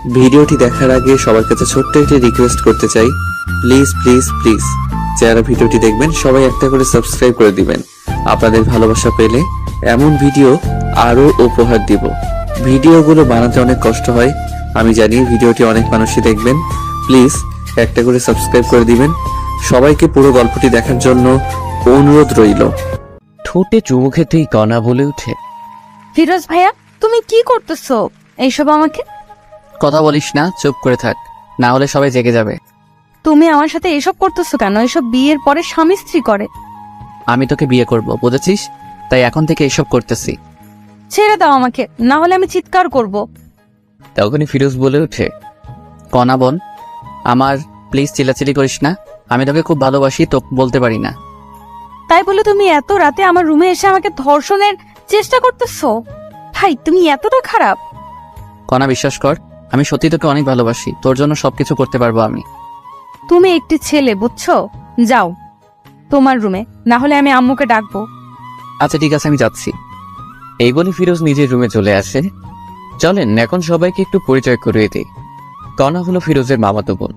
ভিডিওটি দেখার আগে সবার কাছে ছোট্ট একটি রিকোয়েস্ট করতে চাই, প্লিজ প্লিজ প্লিজ যারা ভিডিওটি দেখবেন সবাই একটা করে সাবস্ক্রাইব করে দিবেন। আপনাদের ভালোবাসা পেলে এমন ভিডিও আরো উপহার দিব। ভিডিওগুলো বানাতে অনেক কষ্ট হয়, আমি জানি। ভিডিওটি অনেক মানুষই দেখবেন, প্লিজ একটা করে সাবস্ক্রাইব করে দিবেন। সবাইকে পুরো গল্পটি দেখার জন্য অনুরোধ রইল। ঠোঁটে চুমু খেতেই কণা বলে ওঠে, ফিরোজ ভাইয়া, তুমি কি করতেছো এইসব? আমাকে কথা বলিস না, চুপ করে থাক, না হলে সবাই জেগে যাবে। তুমি আমার সাথে এসব করতেছো কেন? এসব বিয়ের পরে স্বামী স্ত্রী করে। আমি তোকে বিয়ে করব, বুঝেছিস? তাই এখন থেকে এসব করতেছি। ছেড়ে দাও আমাকে, না হলে আমি চিৎকার করব। তখনই ফিরোজ বলে ওঠে, কণা বোন আমার, প্লিজ চিল্লাচিল্লি করিস না। আমি তোকে খুব ভালোবাসি, তো বলতে পারি না। তাই বলে তুমি এত রাতে আমার রুমে এসে আমাকে ধর্ষণের চেষ্টা করতেছো? ভাই, তুমি এতটা খারাপ? কণা বিশ্বাস কর, আমি সত্যি তোকে অনেক ভালোবাসি, তোর জন্য সবকিছু করতে পারবো আমি। তুমি একটি ছেলে, বুঝছো? যাও তোমার রুমে, না হলে আমি আম্মুকে ডাকবো। আচ্ছা ঠিক আছে, আমি যাচ্ছি। এই বলে ফিরোজ নিজের রুমে চলে আসে। চলেন এখন সবাইকে একটু পরিচয় করিয়ে দিই। কণা হলো ফিরোজের মামাতো বোন।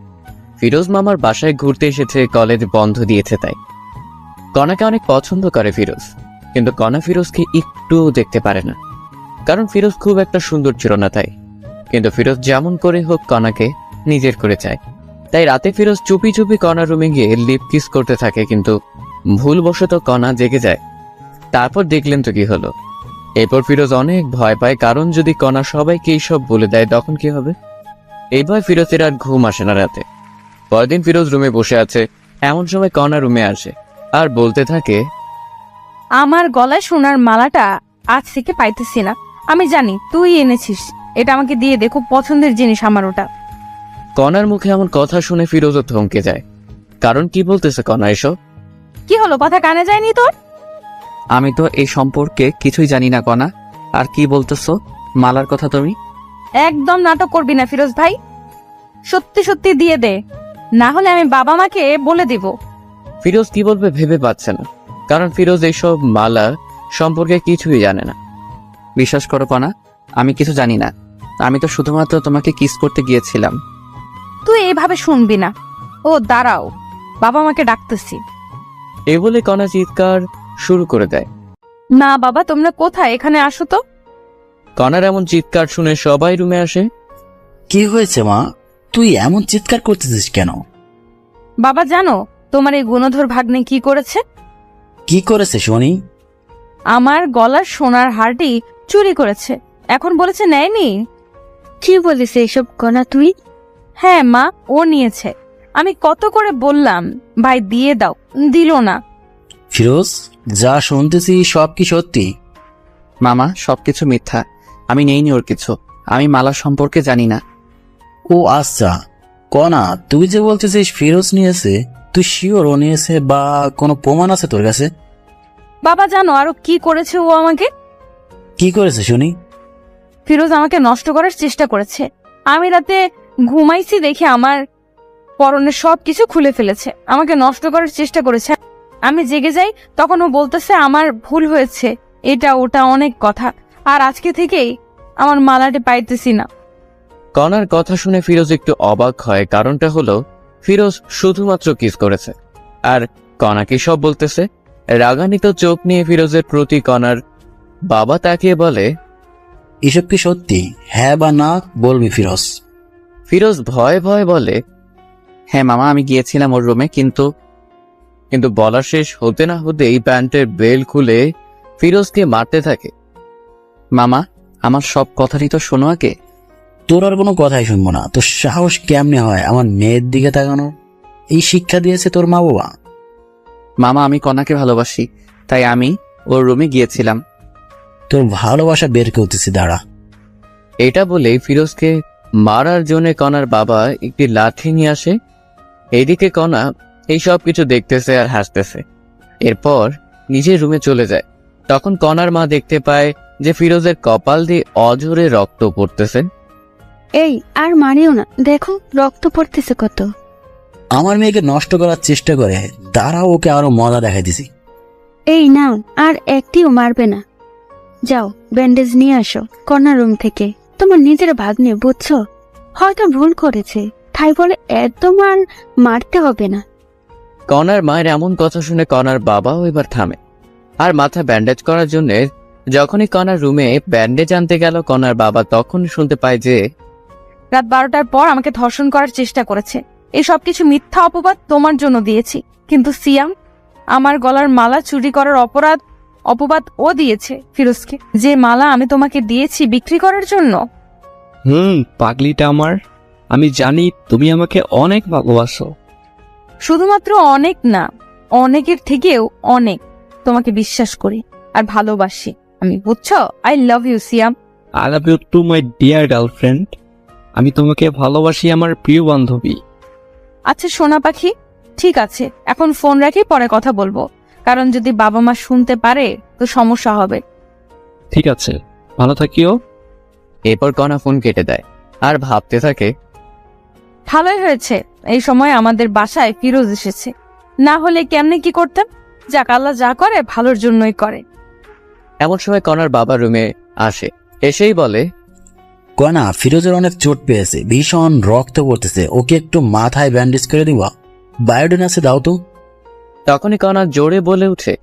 ফিরোজ মামার বাসায় ঘুরতে এসেছে, কলেজ বন্ধ দিয়েছে তাই। কণাকে অনেক পছন্দ করে ফিরোজ, কিন্তু কণা ফিরোজকে একটু দেখতে পারে না, কারণ ফিরোজ খুব একটা সুন্দর ছিল না তাই। কিন্তু ফিরোজ যেমন করে হোক কণাকে নিজের করে চায়। তাই রাতে ফিরোজ চুপি চুপি কণার রুমে গিয়ে লিপ কিস করতে থাকে, কিন্তু ভুলবশত কণা জেগে যায়। তারপর দেখলেন তো কি হলো। এরপর ফিরোজ অনেক ভয় পায়, কারণ যদি কণা সবাইকে এইসব বলে দেয় তখন কি হবে। এই ভয় ফিরোজের আর ঘুম আসে না রাতে। পরদিন ফিরোজ রুমে বসে আছে, এমন সময় কণা রুমে আসে আর বলতে থাকে, আমার গলায় সোনার মালাটা আজ থেকে পাইতেছি না। আমি জানি তুই এনেছিস, এটা আমাকে দিয়ে দে, খুব পছন্দের জিনিস আমার ওটা। কণার মুখে এমন কথা শুনে ফিরোজও থমকে যায়, কারণ কি বলতেছে কণা এসব? কি হলো, কথা কানে যায়নি তোর? আমি তো এই সম্পর্কে কিছুই জানি না কণা, আর কি বলতেছো মালার কথা তুমি? একদম নাটক করবি না ফিরোজ ভাই, সত্যি সত্যি দিয়ে দে, না হলে আমি বাবা মাকে বলে দিব। ফিরোজ কি বলবে ভেবে পাচ্ছে না, কারণ ফিরোজ এইসব মালা সম্পর্কে কিছুই জানে না। বিশ্বাস করো কণা, আমি কিছু জানি না। আমি তো শুধুমাত্র তোমাকে কিস করতে গিয়েছিলাম। তুই এইভাবে শুনবি না। ও দাঁড়াও, বাবা মাকে ডাকতেছি। এ বলে কণা চিৎকার শুরু করে দেয়। না বাবা, তোমরা কোথায়? এখানে আসো তো। কণার এমন চিৎকার শুনে সবাই রুমে আসে। কি হয়েছে মা, তুই এমন চিৎকার করতেছিস কেন? বাবা জানো তোমার এই গুণধর ভাগ্নে কি করেছে? কি করেছে শুনি? আমার গলার সোনার হারটি চুরি করেছে, এখন বলেছে নেয়নি। কি বলিস এইসব কণা তুই? হ্যাঁ মা, ও নিয়েছে। আমি কত করে বললাম ভাই দিয়ে দাও, দিল না। ফিরোজ, যা শুনতেছি সব কি সত্যি? মামা সবকিছু মিথ্যা, আমি নেইনি ওর কিছু। আমি মালা সম্পর্কে জানি না। ও আচ্ছা, কণা তুই যে বলতেছিস ফিরোজ নিয়েছে, তুই শিওর ও নিয়েছে বা কোনো প্রমাণ আছে তোর কাছে? বাবা জানো আরো কি করেছে ও আমাকে? কি করেছে শুনি? ফিরোজ আমাকে নষ্ট করার চেষ্টা করেছে। আমি রাতে ঘুমাইছি দেখে আমার পরনের সব কিছু খুলে ফেলেছে, আমাকে নষ্ট করার চেষ্টা করেছে। আমি জেগে যাই, তখন ও বলতেছে আমার ভুল হয়েছে, এটা ওটা অনেক কথা, আর আজকে থেকেই আমার মালাটি পাইতেছি না। কণার কথা শুনে ফিরোজ একটু অবাক হয়, কারণটা হলো ফিরোজ শুধুমাত্র কিস করেছে, আর কণা কি সব বলতেছে। রাগান্বিত চোখ নিয়ে ফিরোজের প্রতি কণার বাবা তাকিয়ে বলে, এসব কি সত্যি? হ্যাঁ বা না বলবি ফিরোজ। ফিরোজ ভয়ে ভয়ে বলে, হ্যাঁ মামা, আমি গিয়েছিলাম ওর রুমে, কিন্তু বলা শেষ হতে না হতেই প্যান্টের বেল খুলে ফিরোজকে মারতে থাকে। মামা, আমার সব কথারই তো শোনো আগে। তোর আর কোনো কথাই শুনবো না। তোর সাহস কেমনে হয় আমার মেয়ের দিকে তাকানো? এই শিক্ষা দিয়েছে তোর মা বাবা? মামা, আমি কণাকে ভালোবাসি, তাই আমি ওর রুমে গিয়েছিলাম। তোর ভালোবাসা বের করতেছি, দাঁড়া। এটা বলে ফিরোজকে মারার জন্য কণার বাবা একটি লাঠি নিয়ে আসে। এইদিকে কণা এই সব কিছু দেখতেছে আর হাসতেছে। এরপর নিজের রুমে চলে যায়। তখন কণার মা দেখতে পায় যে ফিরোজের কপাল দিয়ে অঝরে রক্ত পড়তেছে। এই আর মারিও না, দেখো রক্ত পড়তেছে কত। আমার মেয়েকে নষ্ট করার চেষ্টা করে, দাঁড়াও ওকে আরো মজা দেখাই দিছি। এই নাও, আর একটিও মারবে না। যাও ব্যান্ডেজ নিয়ে আসো কর্নার রুম থেকে। তোমার নিজের ভাগ্নে, বুঝছো? হয়তো ভুল করেছে, তাই বলে এত মারতে হবে না। কনার মায়ের এমন কথা শুনে কনার বাবাও এবার থামে আর মাথা ব্যান্ডেজ করার জন্য যখনই কনার রুমে ব্যান্ডেজ আনতে গেল, কনার বাবা তখন শুনতে পায় যে রাত 12টার পর আমাকে ধর্ষণ করার চেষ্টা করেছে। এই সব কিছু মিথ্যা অপবাদ তোমার জন্য দিয়েছি, কিন্তু সিয়াম আমার গলার মালা চুরি করার অপবাদ ও দিয়েছে ফিরোজকে। যে মালা আমি তোমাকে দিয়েছি বিক্রি করার জন্য। পাগলিটা আমার, আমি জানি তুমি আমাকে অনেক ভালোবাসো। শুধুমাত্র অনেক না, অনেকের থেকেও অনেক তোমাকে বিশ্বাস করি আর ভালোবাসি আমি, বুঝছো? I love you Siam. I love you too my dear girlfriend. আমি তোমাকে ভালোবাসি আমার প্রিয় বান্ধবী। আচ্ছা সোনা পাখি, ঠিক আছে, এখন ফোন রাখি, পরে কথা বলবো, কারণ যদি বাবা মা শুনতে পারে তো সমস্যা হবে। ঠিক আছে, ভালো থাকিও। এরপর কনা ফোন কেটে দেয় আর ভাবতে থাকে, ভালোই হয়েছে এই সময় আমাদের বাসায় ফিরোজ এসেছে, না হলে কেমনে কি করতাম। যাক, আল্লাহ যা করে ভালোর জন্যই করে। এমন সময় কনার বাবা রুমে আসে, এসেই বলে, কনা, ফিরোজের অনেক চোট পেয়েছে, ভীষণ রক্ত পড়তেছে, ওকে একটু মাথায় ব্যান্ডেজ করে দিবা, বায়োডিন আছে দাও তো। তখনই কনা জোরে বলে উঠে,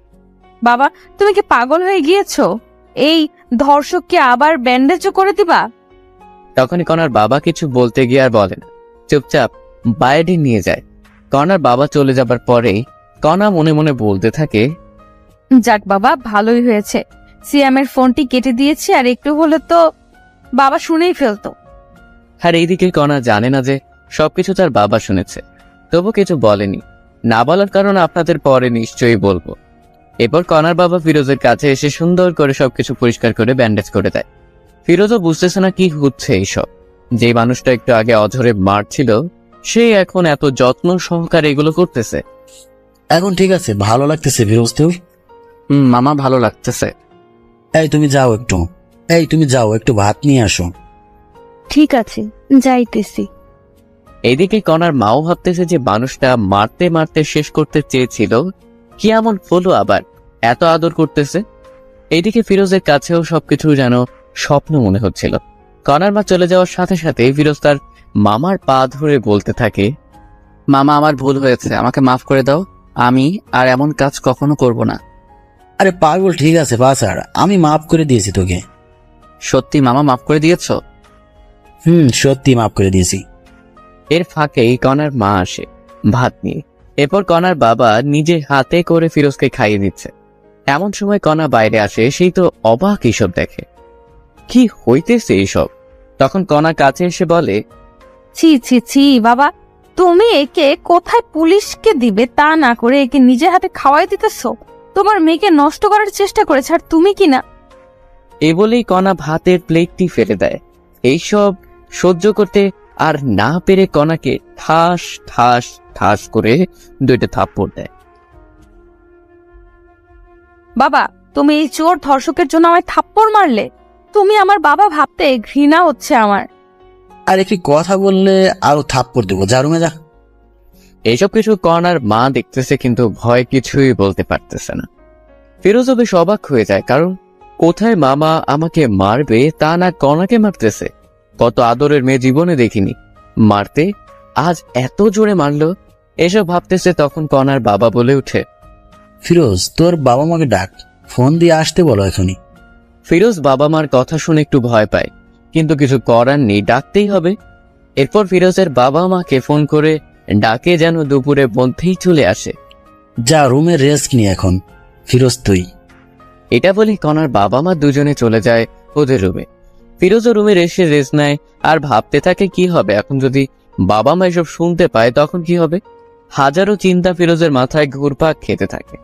বাবা তুমি কি পাগল হয়ে গিয়েছো? এই ধর্ষককে আবার ব্যান্ডেজও করে দিবা? তখনই কনার বাবা কিছু বলতে গিয়ে আর বলে না, চুপচাপ বায়োডিন নিয়ে যায়। কনার বাবা চলে যাবার পরেই কনা মনে মনে বলতে থাকে, যাক বাবা, ভালোই হয়েছে সিয়ামের ফোনটি কেটে দিয়েছি, আর একটু হলে তো বাবা শুনেই ফেলতো। আর এইদিকে কনা জানে না যে সবকিছু তার বাবা শুনেছে, তবু কিছু বলেনি। না বলার কারণ আপনাদের পরে নিশ্চয়ই বলবো। এরপর কনার বাবা ফিরোজের কাছে এসে সুন্দর করে সবকিছু পরিষ্কার করে ব্যান্ডেজ করে দেয়। ফিরোজও বুঝতেছে না কি হচ্ছে এইসব। যে মানুষটা একটু আগে অঝরে মারছিল, সে এখন এত যত্ন সহকারে এগুলো করতেছে। এখন ঠিক আছে, ভালো লাগতেছে ফিরোজ তোর? মামা ভালো লাগতেছে। তুমি যাও একটু ভাত নিয়ে আসো। ঠিক আছে, যাইতেছি। এইদিকে কনার মাও ভাবতেছে যে মানুষটা মারতে মারতে শেষ করতে চেয়েছিল, কি এমন হলো আবার এত আদর করতেছে। এইদিকে ফিরোজের কাছেও সবকিছু যেন স্বপ্ন মনে হচ্ছিল। কনার মা চলে যাওয়ার সাথে সাথে ফিরোজ তার মামার পা ধরে বলতে থাকে, মামা আমার ভুল হয়েছে, আমাকে মাফ করে দাও, আমি আর এমন কাজ কখনো করব না। আরে পাগল, ঠিক আছে বাছার, আমি মাফ করে দিয়েছি তোকে। সত্যি মামা মাফ করে দিয়েছো? সত্যি মাফ করে দিয়েছি। এর ফাঁকেই কনার মা আসে ভাত নিয়ে। এরপর কনার বাবা নিজে হাতে করে ফিরোজকে খাইয়ে দিচ্ছে। এমন সময় কনা বাইরে আসে, সেই তো অবাক এইসব দেখে, কি হইতেছে এইসব। তখন কনা কাছে এসে বলে, ছি ছি ছি বাবা, তুমি একে কোথায় পুলিশকে দিবে তা না করে একে নিজের হাতে খাওয়াই দিতেছো। তোমার মেয়েকে নষ্ট করার চেষ্টা করেছে, আর তুমি কি না। এ বলেই কনা ভাতের প্লেটটি ফেলে দেয়। এইসব সহ্য করতে আর না পেরে কনাকে ঠাস ঠাস ঠাস করে 2টা থাপ্পড় দেয়। বাবা তুমি এই চোর ধর্ষকের জন্য আমায় থাপ্পড় মারলে? তুমি আমার বাবা ভাবতে ঘৃণা হচ্ছে আমার। আর একটি কথা বললে আরো থাপ্পড় দেবো, যা রুমে যা। এইসব কিছু কনার মা দেখতেছে, কিন্তু ভয় কিছুই বলতে পারতেছে না। ফিরোজও বেশ অবাক হয়ে যায়, কারণ কোথায় মামা আমাকে মারবে তা না কনাকে মারতেছে। কত আদরের মেয়ে জীবনে দেখিনি, মারতে আজ এত জোরে মারলো। এসব ভাবতেছে, তখন কনার বাবা বলে উঠে, ফিরোজ, তোর বাবা মাকে ডাক, ফোন দিয়ে আসতে বলো এখনই। ফিরোজ বাবা মার কথা শুনে একটু ভয় পায়, কিন্তু কিছু করার নেই, ডাকতেই হবে। এরপর ফিরোজের বাবা মাকে ফোন করে ডাকে যেন দুপুরের মধ্যেই চলে আসে। যা রুমে রেস্ট নি এখন, ফিরোজ তুই। এটা বলে কনার বাবা মা দুজনে চলে যায় ওদের রুমে। ফিরোজও রুমে এসে রেস্ট নেয় আর ভাবতে থাকে কি হবে এখন যদি বাবা মা এসব শুনতে পায়, তখন কি হবে। হাজারো চিন্তা ফিরোজের মাথায় ঘুরপাক খেতে থাকে।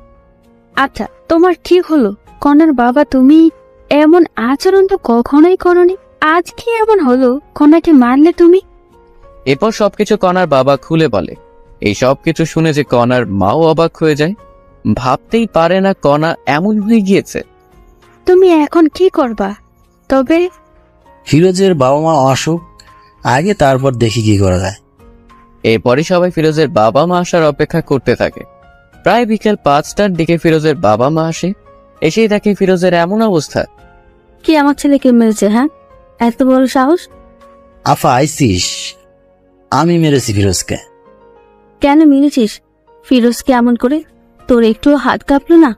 আচ্ছা, তোমার কি হলো? কনার বাবা, তুমি এমন আচরণ তো কখনোই করনি, আজ কি এমন হলো? কনাকে মারলে তুমি? এরপর সবকিছু কনার বাবা খুলে বলে। এই সবকিছু শুনে যে কনার মাও অবাক হয়ে যায়, ভাবতেই পারে না কনা এমন হয়ে গিয়েছে। তুমি এখন কি করবা? তবে ফিরোজের বাবা মা আসুক আগে, তারপর দেখি কি করা যায়। এরপরই সবাই ফিরোজের বাবা মা আসার অপেক্ষা করতে থাকে। প্রায় বিকেল 5টার দিকে ফিরোজের বাবা মা আসে। এসেই দেখে ফিরোজের এমন অবস্থা। কি আমার ছেলেকে মেরেছে? হ্যাঁ, এত বড় সাহস? আফা আইসিস, আমি মেরেছি ফিরোজকে। কেন মেরেছিস ফিরোজকে এমন করে? তোর একটু হাত কাঁপলো না?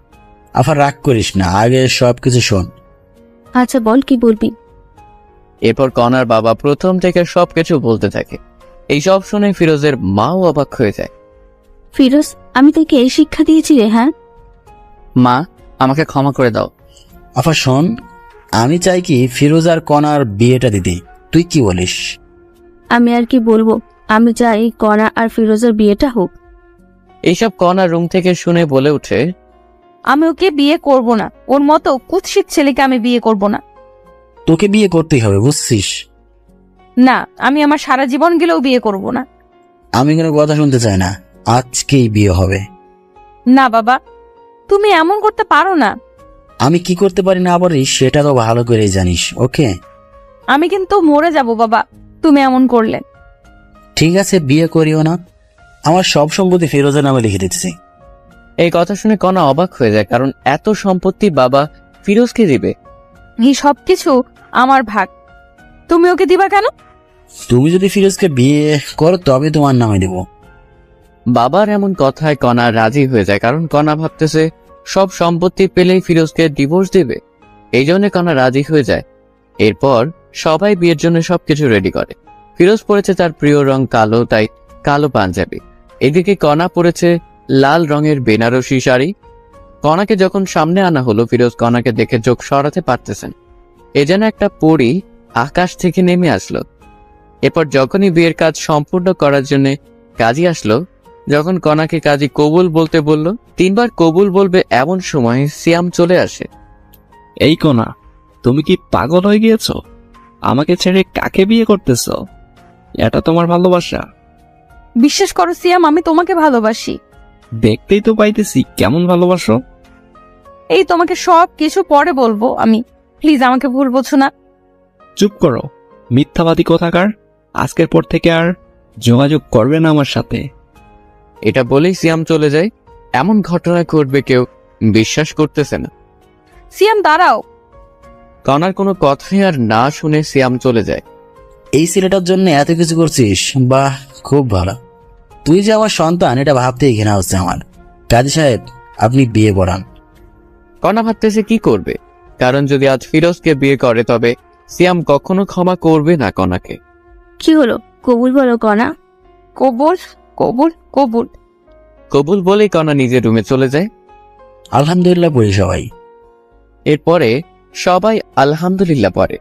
আফা রাগ করিস না, আগে সবকিছু শোন। আচ্ছা বল, কি বলবি? এরপর কনার বাবা প্রথম থেকে সবকিছু বলতে থাকে। এই সব শুনে ফিরোজের মাও অবাক হয়ে যায়। ফিরোজ, আমি তোকে এই শিক্ষা দিয়েছি রে? হ্যাঁ, মা, আমাকে ক্ষমা করে দাও। আফা শোন, আমি চাই কি ফিরোজ আর কনার বিয়েটা দিতে, তুই কি বলিস? আমি আর কি বলবো, আমি চাই কণা আর ফিরোজের বিয়েটা হোক। এইসব কনার রুম থেকে শুনে বলে ওঠে, আমি ওকে বিয়ে করব না, ওর মতো কুৎসিত ছেলেকে আমি বিয়ে করব না। তোকে বিয়ে করতেই হবে, বুঝছিস? না, আমি আমার সারা জীবন গেলেও বিয়ে করব না। আমি কোনো কথা শুনতে চাই না, আজকেই বিয়ে হবে। না বাবা, তুমি এমন করতে পারো না। আমি কি করতে পারি না পারি সেটা তো ভালো করেই জানিস, ওকে? আমি কিন্তু মরে যাব বাবা তুমি এমন করলে। ঠিক আছে, বিয়ে করিও না, আমার সব সম্পত্তি ফিরোজের নামে লিখে দিতেছি। এই কথা শুনে কনা অবাক হয়ে যায়, কারণ এত সম্পত্তি বাবা ফিরোজকে দিবে। এই সবকিছু আমার ভাগ, তুমি ওকে দিবা কেন? তুমি যদি ফিরোজকে বিয়ে করো তবে তোমার নামে দেব। বাবার এমন কথায় কনা রাজি হয়ে যায়, কারণ কনা ভাবতেছে সব সম্পত্তি পেলেই ফিরোজকে ডিভোর্স দেবে। এই জন্য কনা রাজি হয়ে যায়। এরপর সবাই বিয়ের জন্য সবকিছু রেডি করে। ফিরোজ পরেছে তার প্রিয় রং কালো, তাই কালো পাঞ্জাবি। এদিকে কনা পরেছে লাল রঙের বেনারসি শাড়ি। কনাকে যখন সামনে আনা হলো, ফিরোজ কনাকে দেখে চোখ সরাতে পারতেছেন। এ যেন একটা পরী আকাশ থেকে নেমে আসলো। এরপর যখনই বিয়ের কাজ সম্পূর্ণ করার জন্য কাজী আসলো, যখন কনাকে কাজী কবুল বলতে বলল, 3 বার কবুল বলবে এমন সময় সিয়াম চলে আসে। এই কোনা, তুমি কি পাগল হয়ে গিয়েছো? আমাকে ছেড়ে কাকে বিয়ে করতেছো? এটা তোমার ভালোবাসা? বিশ্বাস করো সিয়াম, আমি তোমাকে ভালোবাসি। দেখতেই তো পাইতেছি কেমন ভালোবাসো। এই তোমাকে সব কিছু পরে বলবো আমি, প্লিজ আমাকে ভুল বোঝো না। চুপ করো, মিথ্যাবাদী কোথাকার। আজকের পর থেকে আর যোগাযোগ করবে না আমার সাথে। এটা বলেই সিয়াম চলে যায়। এমন ঘটনা ঘটবে কেউ বিশ্বাস করতেছে না। সিয়াম দাঁড়াও। কনার কোনো কথাই আর না শুনে সিয়াম চলে যায়। এই ছেলেটার জন্য এত কিছু করছিস, বাহ, খুব ভালো। তুই যে আমার সন্তান এটা ভাবতেই ঘৃণা হচ্ছে আমার। কাজী সাহেব, আপনি বিয়ে পড়ান। কনা ভাবতেছে কি করবে, কারণ যদি আজ ফিরোজকে বিয়ে করে তবে সিয়াম কখনো ক্ষমা করবে না কনাকে। কি হলো, কবুল বলো কণা। কবুল কবুল কবুল। কবুল বলেই কনা নিজের রুমে চলে যায়। আলহামদুলিল্লাহ পড়ি সবাই। এরপরে সবাই আলহামদুলিল্লাহ পড়ে।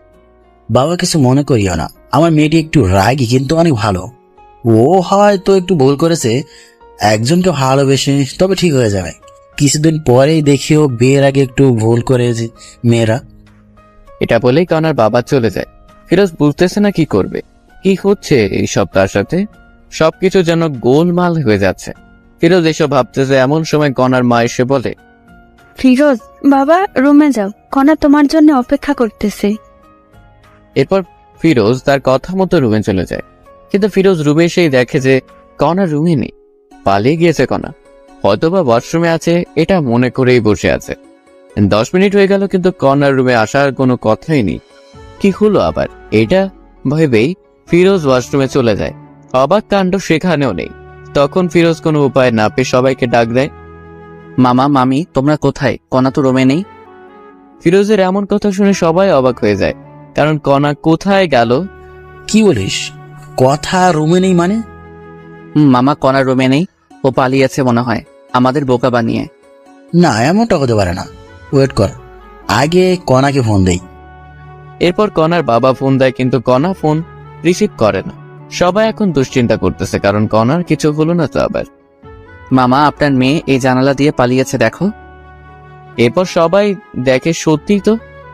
বাবা কিছু মনে করিও না, আমার মেয়েটি একটু রাগী কিন্তু অনেক ভালো। ও হয়তো একটু ভুল করেছে, একজনকে ভালোবেসে, তবে ঠিক হয়ে যাবে। কিছুদিন পরেই দেখিও বিয়ের আগে একটু ভুল করেছে মেয়েরা। এটা বলেই কনার বাবা চলে যায়। ফিরোজ বুঝতেছে না কি করবে, কি হচ্ছে এইসব তার সাথে। সবকিছু যেন গোলমাল হয়ে যাচ্ছে। ফিরোজ এসব ভাবতেছে, এমন সময় কনার মা এসে বলে, ফিরোজ বাবা, রুমে যাও, কণা তোমার জন্য অপেক্ষা করতেছে। এরপর ফিরোজ তার কথা মতো রুমে চলে যায়। কিন্তু ফিরোজ রুমে এসেই দেখে যে কনা রুমে নেই, পালিয়ে গিয়েছে কনা। হয়তোবা ওয়াশরুমে আছে এটা মনে করেই বসে আছে। 10 মিনিট হয়ে গেল কিন্তু কনার রুমে আসার কোনো কথাই নেই। কি হলো আবার এটা ভেবেই ফিরোজ ওয়াশরুমে চলে যায়। অবাক কাণ্ড সেখানেও নেই। তখন ফিরোজ কোনো উপায় না পেয়ে সবাইকে ডাক দেয়, মামা মামি তোমরা কোথায়? কনা তো রুমে নেই। ফিরোজের এমন কথা শুনে সবাই অবাক হয়ে যায়, কারণ কনা কোথায় গেল। কি বলিস, কথা রুমে নেই মানে? মামা কনার রুমে নেই, ও পালিয়েছে মনে হয় আমাদের বোকা বানিয়ে। না, এমনটা হতে পারে না। ওয়েট কর, আগে কনাকে ফোন দেই। এরপর কনার বাবা ফোন দেয়, কিন্তু কনা ফোন রিসিভ করে না। সবাই এখন দুশ্চিন্তা করতেছে, কারণ কনার কিছু হলো না তো আবার। মামা আপনার মেয়ে এই জানালা দিয়ে পালিয়েছে দেখো। এরপর সবাই দেখে সত্যি তো,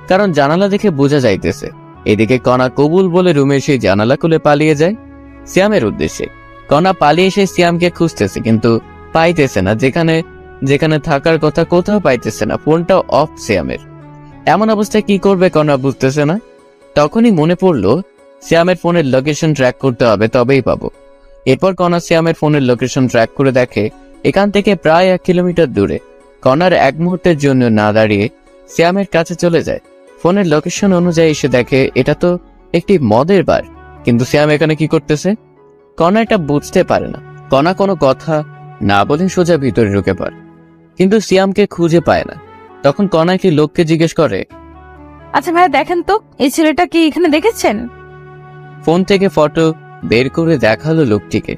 কারণ জানালা দেখে বোঝা যাইতেছে। এদিকে কনা কবুল বলে রুমে সেই জানালা খুলে পালিয়ে যায় সিয়ামের উদ্দেশ্যে। কনা পালিয়ে এসে সিয়ামকে খুঁজতেছে, কিন্তু পাইতেছে না। যেখানে যেখানে থাকার কথা কোথাও পাইতেছে না। ফোনটা অফ সিয়ামের। এমন অবস্থায় কি করবে কনা বুঝতেছে না। তখনই মনে পড়লো সিয়ামের ফোনের লোকেশন ট্র্যাক করতে হবে, তবেই পাবো। এরপর কনা সিয়ামের ফোনের লোকেশন ট্র্যাক করে দেখে এখান থেকে প্রায় 1 কিলোমিটার দূরে। কনার এক মুহূর্তের জন্য না দাঁড়িয়ে সিয়ামের কাছে চলে যায়। ফোনের লোকেশন অনুযায়ী এসে দেখে এটা তো একটি মদের বার। কিন্তু সিয়াম এখানে কি করতেছে? কণা এটা বুঝতে পারে না। কণা কোনো কথা না বলে সোজা ভিতরে ঢুকে পড়ে, কিন্তু সিয়ামকে খুঁজে পায় না। তখন কণা একটি লোককে জিজ্ঞেস করে, আচ্ছা ভাইয়া দেখেন তো এই ছেলেটা কি এখানে দেখেছেন? ফোন থেকে ফটো বের করে দেখালো লোকটিকে।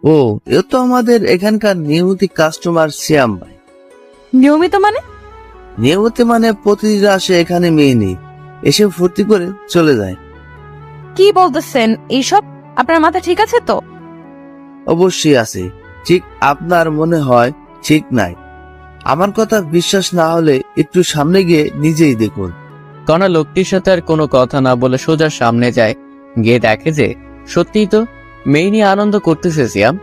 ও, এ তো আমাদের এখানকার নিয়মিত কাস্টমার শ্যাম ভাই। নিয়মিত মানে? নিয়মিত মানে প্রতিদিন আসে এখানে মেয়ে নেই, এসে ফুর্তি করে চলে যায়। কি বলতেছেন এইসব? আপনার মাথা ঠিক আছে তো? অবশ্যই আছে, ঠিক আপনার মনে হয় ঠিক নাই। আমার কথা বিশ্বাস না হলে একটু সামনে গিয়ে নিজেই দেখুন। কণা লোকটির সাথে আর কোনো কথা না বলে সোজা সামনে যায়। গিয়ে দেখে যে সত্যিই তো মেয়ে নিয়ে আনন্দ করতেছে সিয়াম।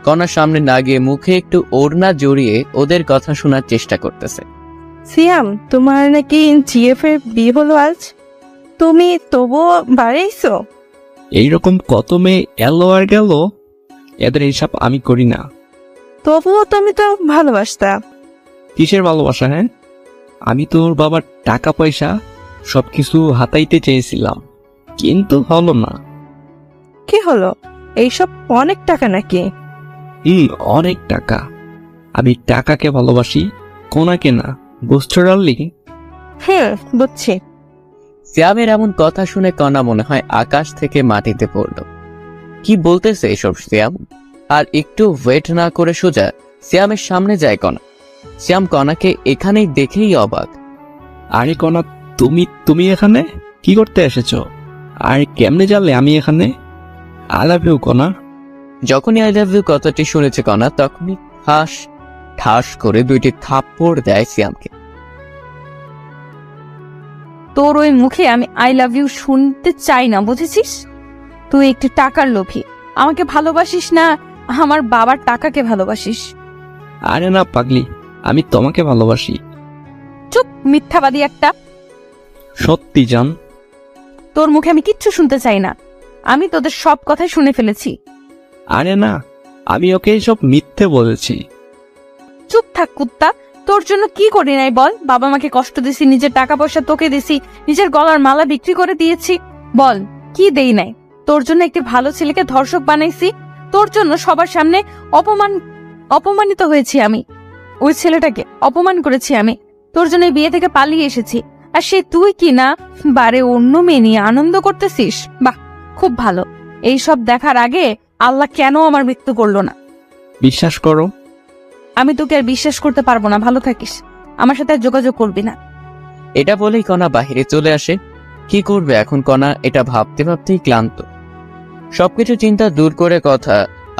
কণার সামনে না গিয়ে মুখে একটু ওড়না জড়িয়ে ওদের কথা শোনার চেষ্টা করতেছে। সিয়াম, তোমার নাকি জিএফ এর বিয়ে হলো আজ? তুমি তবুও বাড়াইছো? এইরকম কত মেয়ে এলো আর গেল, এদের হিসাব আমি করি না। তবুও তুমি তো ভালোবাসতা। কিসের ভালোবাসা? হ্যাঁ, আমি তোর বাবার টাকা পয়সা সবকিছু হাতাইতে চেয়েছিলাম, কিন্তু হলো না। কি হলো? এইসব অনেক টাকা নাকি? অনেক টাকা। আমি টাকাকে ভালোবাসি, কোনাকে না। বুঝছো ডার্লিং? বুঝছি। সিয়ামের এমন কথা শুনে কণা মনে হয় আকাশ থেকে মাটিতে পড়ল। কি বলতেছে এসব সিয়াম? আর একটু ওয়েট না করে সোজা সিয়ামের সামনে যায় কণা। সিয়াম কণাকে এখানেই দেখেই অবাক। আরে কনা, তুমি এখানে কি করতে এসেছো? আর কেমনে জানলে আমি এখানে? আই লাভ ইউ কনা। যখনই আই লাভ ইউ কথাটি শুনেছে কণা, তখনই ঠাস করে দুইটি থাপ্পড় দেয় সিয়ামকে। তোর ওই মুখে আমি আই লাভ ইউ শুনতে চাই না, বুঝেছিস? তুই একটু টাকার লোভী। আমাকে ভালোবাসিস না, আমার বাবার টাকাকে ভালোবাসিস। আরে না পাগলি, আমি তোমাকে ভালোবাসি। চুপ, মিথ্যাবাদী একটা। সত্যি জান। তোর মুখে আমি কিচ্ছু শুনতে চাই না। আমি তোদের সব কথাই শুনে ফেলেছি। আরে না, আমি ওকে সব মিথ্যে বলেছি। চুপ থাক কুত্তা। তোর জন্য কি করি নাই বল? বাবা মাকে কষ্ট দিছি, নিজের টাকা পয়সা তোকে দিছি, নিজের গলার মালা বিক্রি করে দিয়েছি। বল কি দেই নাই? তোর জন্য একটি ভালো ছেলেকে ধর্ষক বানাইছি। তোর জন্য সবার সামনে অপমানিত হয়েছি আমি। ওই ছেলেটাকে অপমান করেছি আমি। তোর জন্য এই বিয়ে থেকে পালিয়ে এসেছি। আর সে তুই কি না বারে অন্য মেয়ে নিয়ে আনন্দ করতেছিস? বাহ, খুব ভালো। এই সব দেখার আগে আল্লাহ কেন আমার মৃত্যু করলো না? বিশ্বাস করো, আমি তোকে আর বিশ্বাস করতে পারবো না। ভালো থাকিস, আমার সাথে আর যোগাযোগ করবি না। এটা বলেই কণা বাহিরে চলে আসে। কি করবে এখন কণা, এটা ভাবতে ভাবতেই ক্লান্ত। সবকিছু চিন্তা দূর করে কথা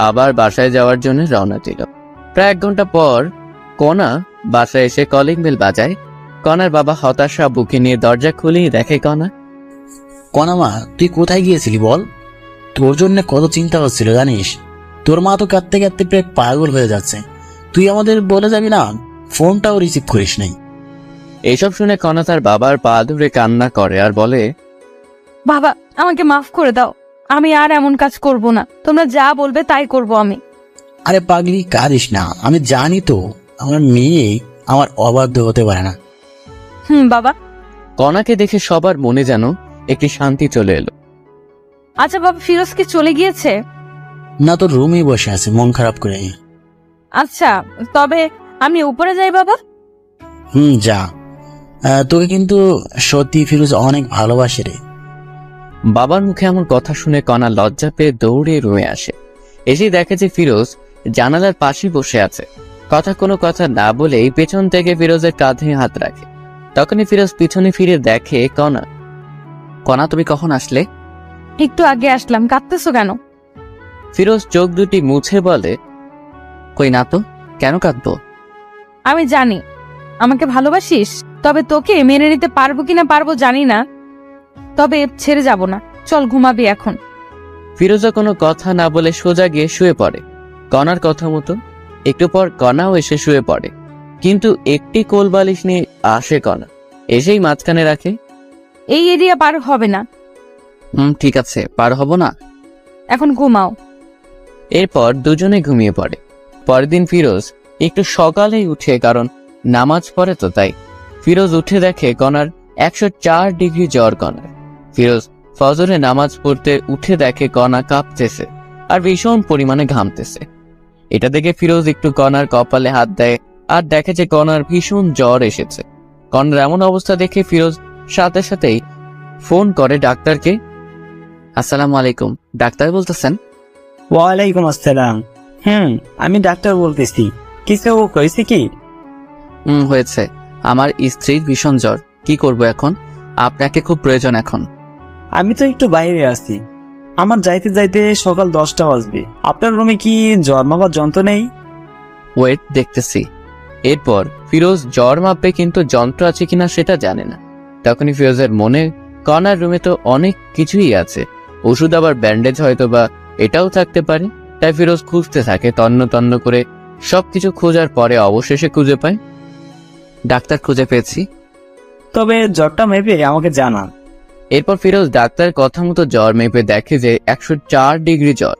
আবার বাসায় যাওয়ার জন্য রওনা দিল। প্রায় 1 ঘন্টা পর কণা বাসায় এসে কলিং বেল বাজায়। কণার বাবা হতাশা বুকে নিয়ে দরজা খুলেই দেখে কণা। কণা, তুই কোথায় গিয়েছিলি বল? তোর জন্য কত চিন্তা হচ্ছিল জানিস? তোর মা তো কাঁদতে কাঁদতে প্রায় পাগল হয়ে যাচ্ছে। তুই আমাদের বলে যাবি না, ফোনটাও রিসিভ করিস নাই। এইসব শুনে কণা তার বাবার পা ধরে কান্না করে আর বলে, বাবা, আমাকে মাফ করে দাও। আমি আর এমন কাজ করব না। তোমরা যা বলবে তাই করব আমি। আরে পাগলি, কাঁদিস না। আমি জানি তো আমার মেয়ে আমার অবাধ্য হতে পারে না। বাবা। কণাকে দেখে সবার মনে যেন একটি শান্তি চলে এলো। আচ্ছা বাবা, ফিরোজ কি চলে গিয়েছে? না, তোর রুমেই বসে আছে মন খারাপ করে। আচ্ছা, তবে আমি উপরে যাই বাবা। যা। তোকে কিন্তু সত্যি ফিরোজ অনেক ভালোবাসে রে। বাবার মুখে এমন কথা শুনে কণা লজ্জা পেয়ে দৌড়ে রুমে আসে। এসে দেখে যে ফিরোজ জানালার পাশে বসে আছে। কোনো কথা না বলেই পেছন থেকে ফিরোজের কাঁধে হাত রাখে। তখনই ফিরোজ পিছনে ফিরে দেখে কণা। কণা, তুমি কখন আসলে? একটু আগে আসলাম। কাঁদতেছো কেন? ফিরোজ চোখ দুটি মুছে বলে, কই না তো, কেন কাঁদবো? আমি জানি আমাকে ভালোবাসিস, তবে তোকে মেনে নিতে পারবো কিনা পারবো জানি না। তবে ছেড়ে যাব না। চল ঘুমাবি এখন। ফিরোজা কোনো কথা না বলে সোজা গিয়ে শুয়ে পড়ে কণার কথা মতো। একটু পর কণাও এসে শুয়ে পড়ে, কিন্তু একটি কোল বালিশ নিয়ে আসে কণা, এসেই মাঝখানে রাখে। এই এরিয়া পার হবে না। ঠিক আছে, পার হব না। এখন ঘুমাও। এরপর দুজনে ঘুমিয়ে পড়ে। পরের দিন ফিরোজ একটু সকালেই উঠে, কারণ নামাজ পড়ে তো তাই। ফিরোজ উঠে দেখে কণার 104 ডিগ্রি জ্বর। কণার ফিরোজ ফজরে নামাজ পড়তে উঠে দেখে কণা কাঁপতেছে আর ভীষণ পরিমাণে ঘামতেছে। এটা দেখে ফিরোজ একটু কণার কপালে হাত দেয় আর দেখে যে কণার ভীষণ জ্বর এসেছে। কণার এমন অবস্থা দেখে ফিরোজ সাথে সাথেই ফোন করে ডাক্তারকে। আসসালামু আলাইকুম, ডাক্তার বলতেছেন? ওয়ালাইকুম আসসালাম। আমি ডাক্তার বলতেছি, কিছু হয়েছে কি? হয়েছে। আমার স্ত্রীর ভীষণ জ্বর, কি করব এখন? আপনাকে খুব প্রয়োজন এখন। আমি তো একটু বাইরে আছি, আমার যাইতে যাইতে সকাল 10টা বাজবে। আপনার রুমে কি জ্বর মাপার যন্ত্র নেই? ওয়েট, দেখতেছি। এরপর ফিরোজ জ্বর মাপবে, কিন্তু যন্ত্র আছে কিনা সেটা জানে না। তখনই ফিরোজের মনে, কণার রুমে তো অনেক কিছুই আছে, ওষুধ আবার ব্যান্ডেজ হয়তো বা এটাও থাকতে পারে। তাই ফিরোজ খুঁজতে থাকে, তন্ন তন্ন করে সবকিছু খোঁজার পরে অবশেষে খুঁজে পায়। ডাক্তার, খুঁজে পেয়েছি। তবে জ্বরটা মেপে আমাকে জানান। এরপর ফিরোজ ডাক্তারের কথা মতো জ্বর মেপে দেখে যে 104 ডিগ্রি জ্বর।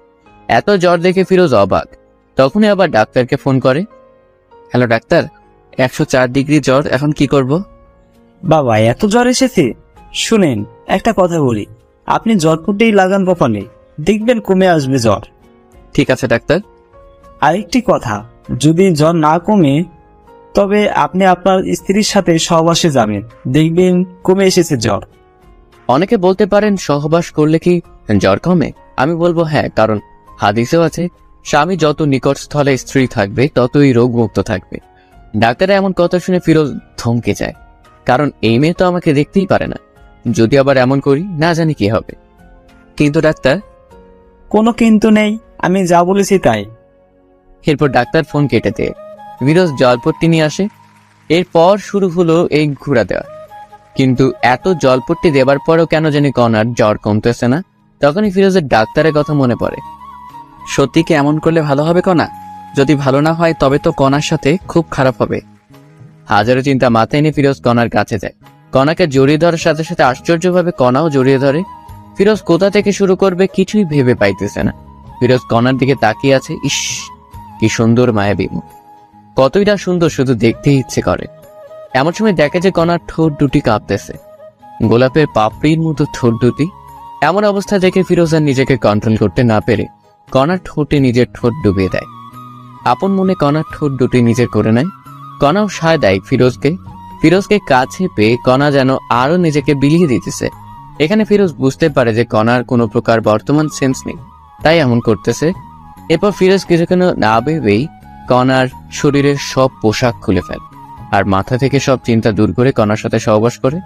এত জ্বর দেখে ফিরোজ অবাক। তখনই আবার ডাক্তারকে ফোন করে। হ্যালো ডাক্তার, 104 ডিগ্রি জ্বর, এখন কি করব? বাবা, এত জ্বর এসেছে? শুনেন, একটা কথা বলি, আপনি জ্বরপুটেই লাগান কপালে, দেখবেন কমে আসবে জ্বর। ঠিক আছে ডাক্তার। আরেকটি কথা, যদি জ্বর না কমে তবে আপনি আপনার স্ত্রীর সাথে সহবাসে যাবেন, দেখবেন কমে এসেছে জ্বর। অনেকে বলতে পারেন সহবাস করলে কি জ্বর কমে? আমি বলবো হ্যাঁ, কারণ হাদিসেও আছে স্বামী যত নিকট স্থলে স্ত্রী থাকবে ততই রোগমুক্ত থাকবে। ডাক্তারের এমন কথা শুনে ফিরোজ থমকে যায়, কারণ এই মেয়ে তো আমাকে দেখতেই পারে না। যদি আবার এমন করি, না জানি কি হবে। কিন্তু ডাক্তার? কোনো কিন্তু নেই, আমি যা বলেছি তাই। এরপর ডাক্তার ফোন কেটে দেয়। ফিরোজ জলপট্টি নিয়ে আসে। এরপর শুরু হলো এই ঘুরা দেওয়া। কিন্তু এত জলপট্টি দেবার পরেও কেন জানি কণার জ্বর কমতেছে না। তখনই ফিরোজের ডাক্তারের কথা মনে পড়ে। সত্যি কি এমন করলে ভালো হবে কণা? যদি ভালো না হয় তবে তো কণার সাথে খুব খারাপ হবে। হাজারো চিন্তা মাথায় নিয়ে ফিরোজ কণার কাছে যায়। কণাকে জড়িয়ে ধরার সাথে সাথে আশ্চর্যভাবে কণাও জড়িয়ে ধরে। ফিরোজ কোথা থেকে শুরু করবে কিছুই ভেবে পাইতেছে না। ফিরোজ কণার দিকে তাকিয়ে আছে। ইস, কি সুন্দর মায়াবী মুখ, কতই না সুন্দর, শুধু দেখতেই ইচ্ছে করে। এমন সময় দেখে যে কণার ঠোঁট দুটি কাঁপতেছে, গোলাপের পাপড়ির মতো ঠোঁট দুটি। এমন অবস্থা দেখে ফিরোজ আর নিজেকে কন্ট্রোল করতে না পেরে কণার ঠোঁটে নিজের ঠোঁট ডুবিয়ে দেয়। আপন মনে কণার ঠোঁট দুটি নিজের করে নেয়। কণাও সায় দেয় ফিরোজকে। ফিরোজকে কাছে পেয়ে কণা যেন আরো নিজেকে বিলিয়ে দিতেছে। এখানে ফিরোজ বুঝতে পারে যে কণার কোনো প্রকার বর্তমান সেন্স নেই, তাই এমন করতেছে। এরপর ফিরোজ কিছুক্ষণ না ভেবেই কণার শরীরের সব পোশাক খুলে ফেলে আর মাথা থেকে সব চিন্তা দূর করে কণার সাথে সহবাস করে।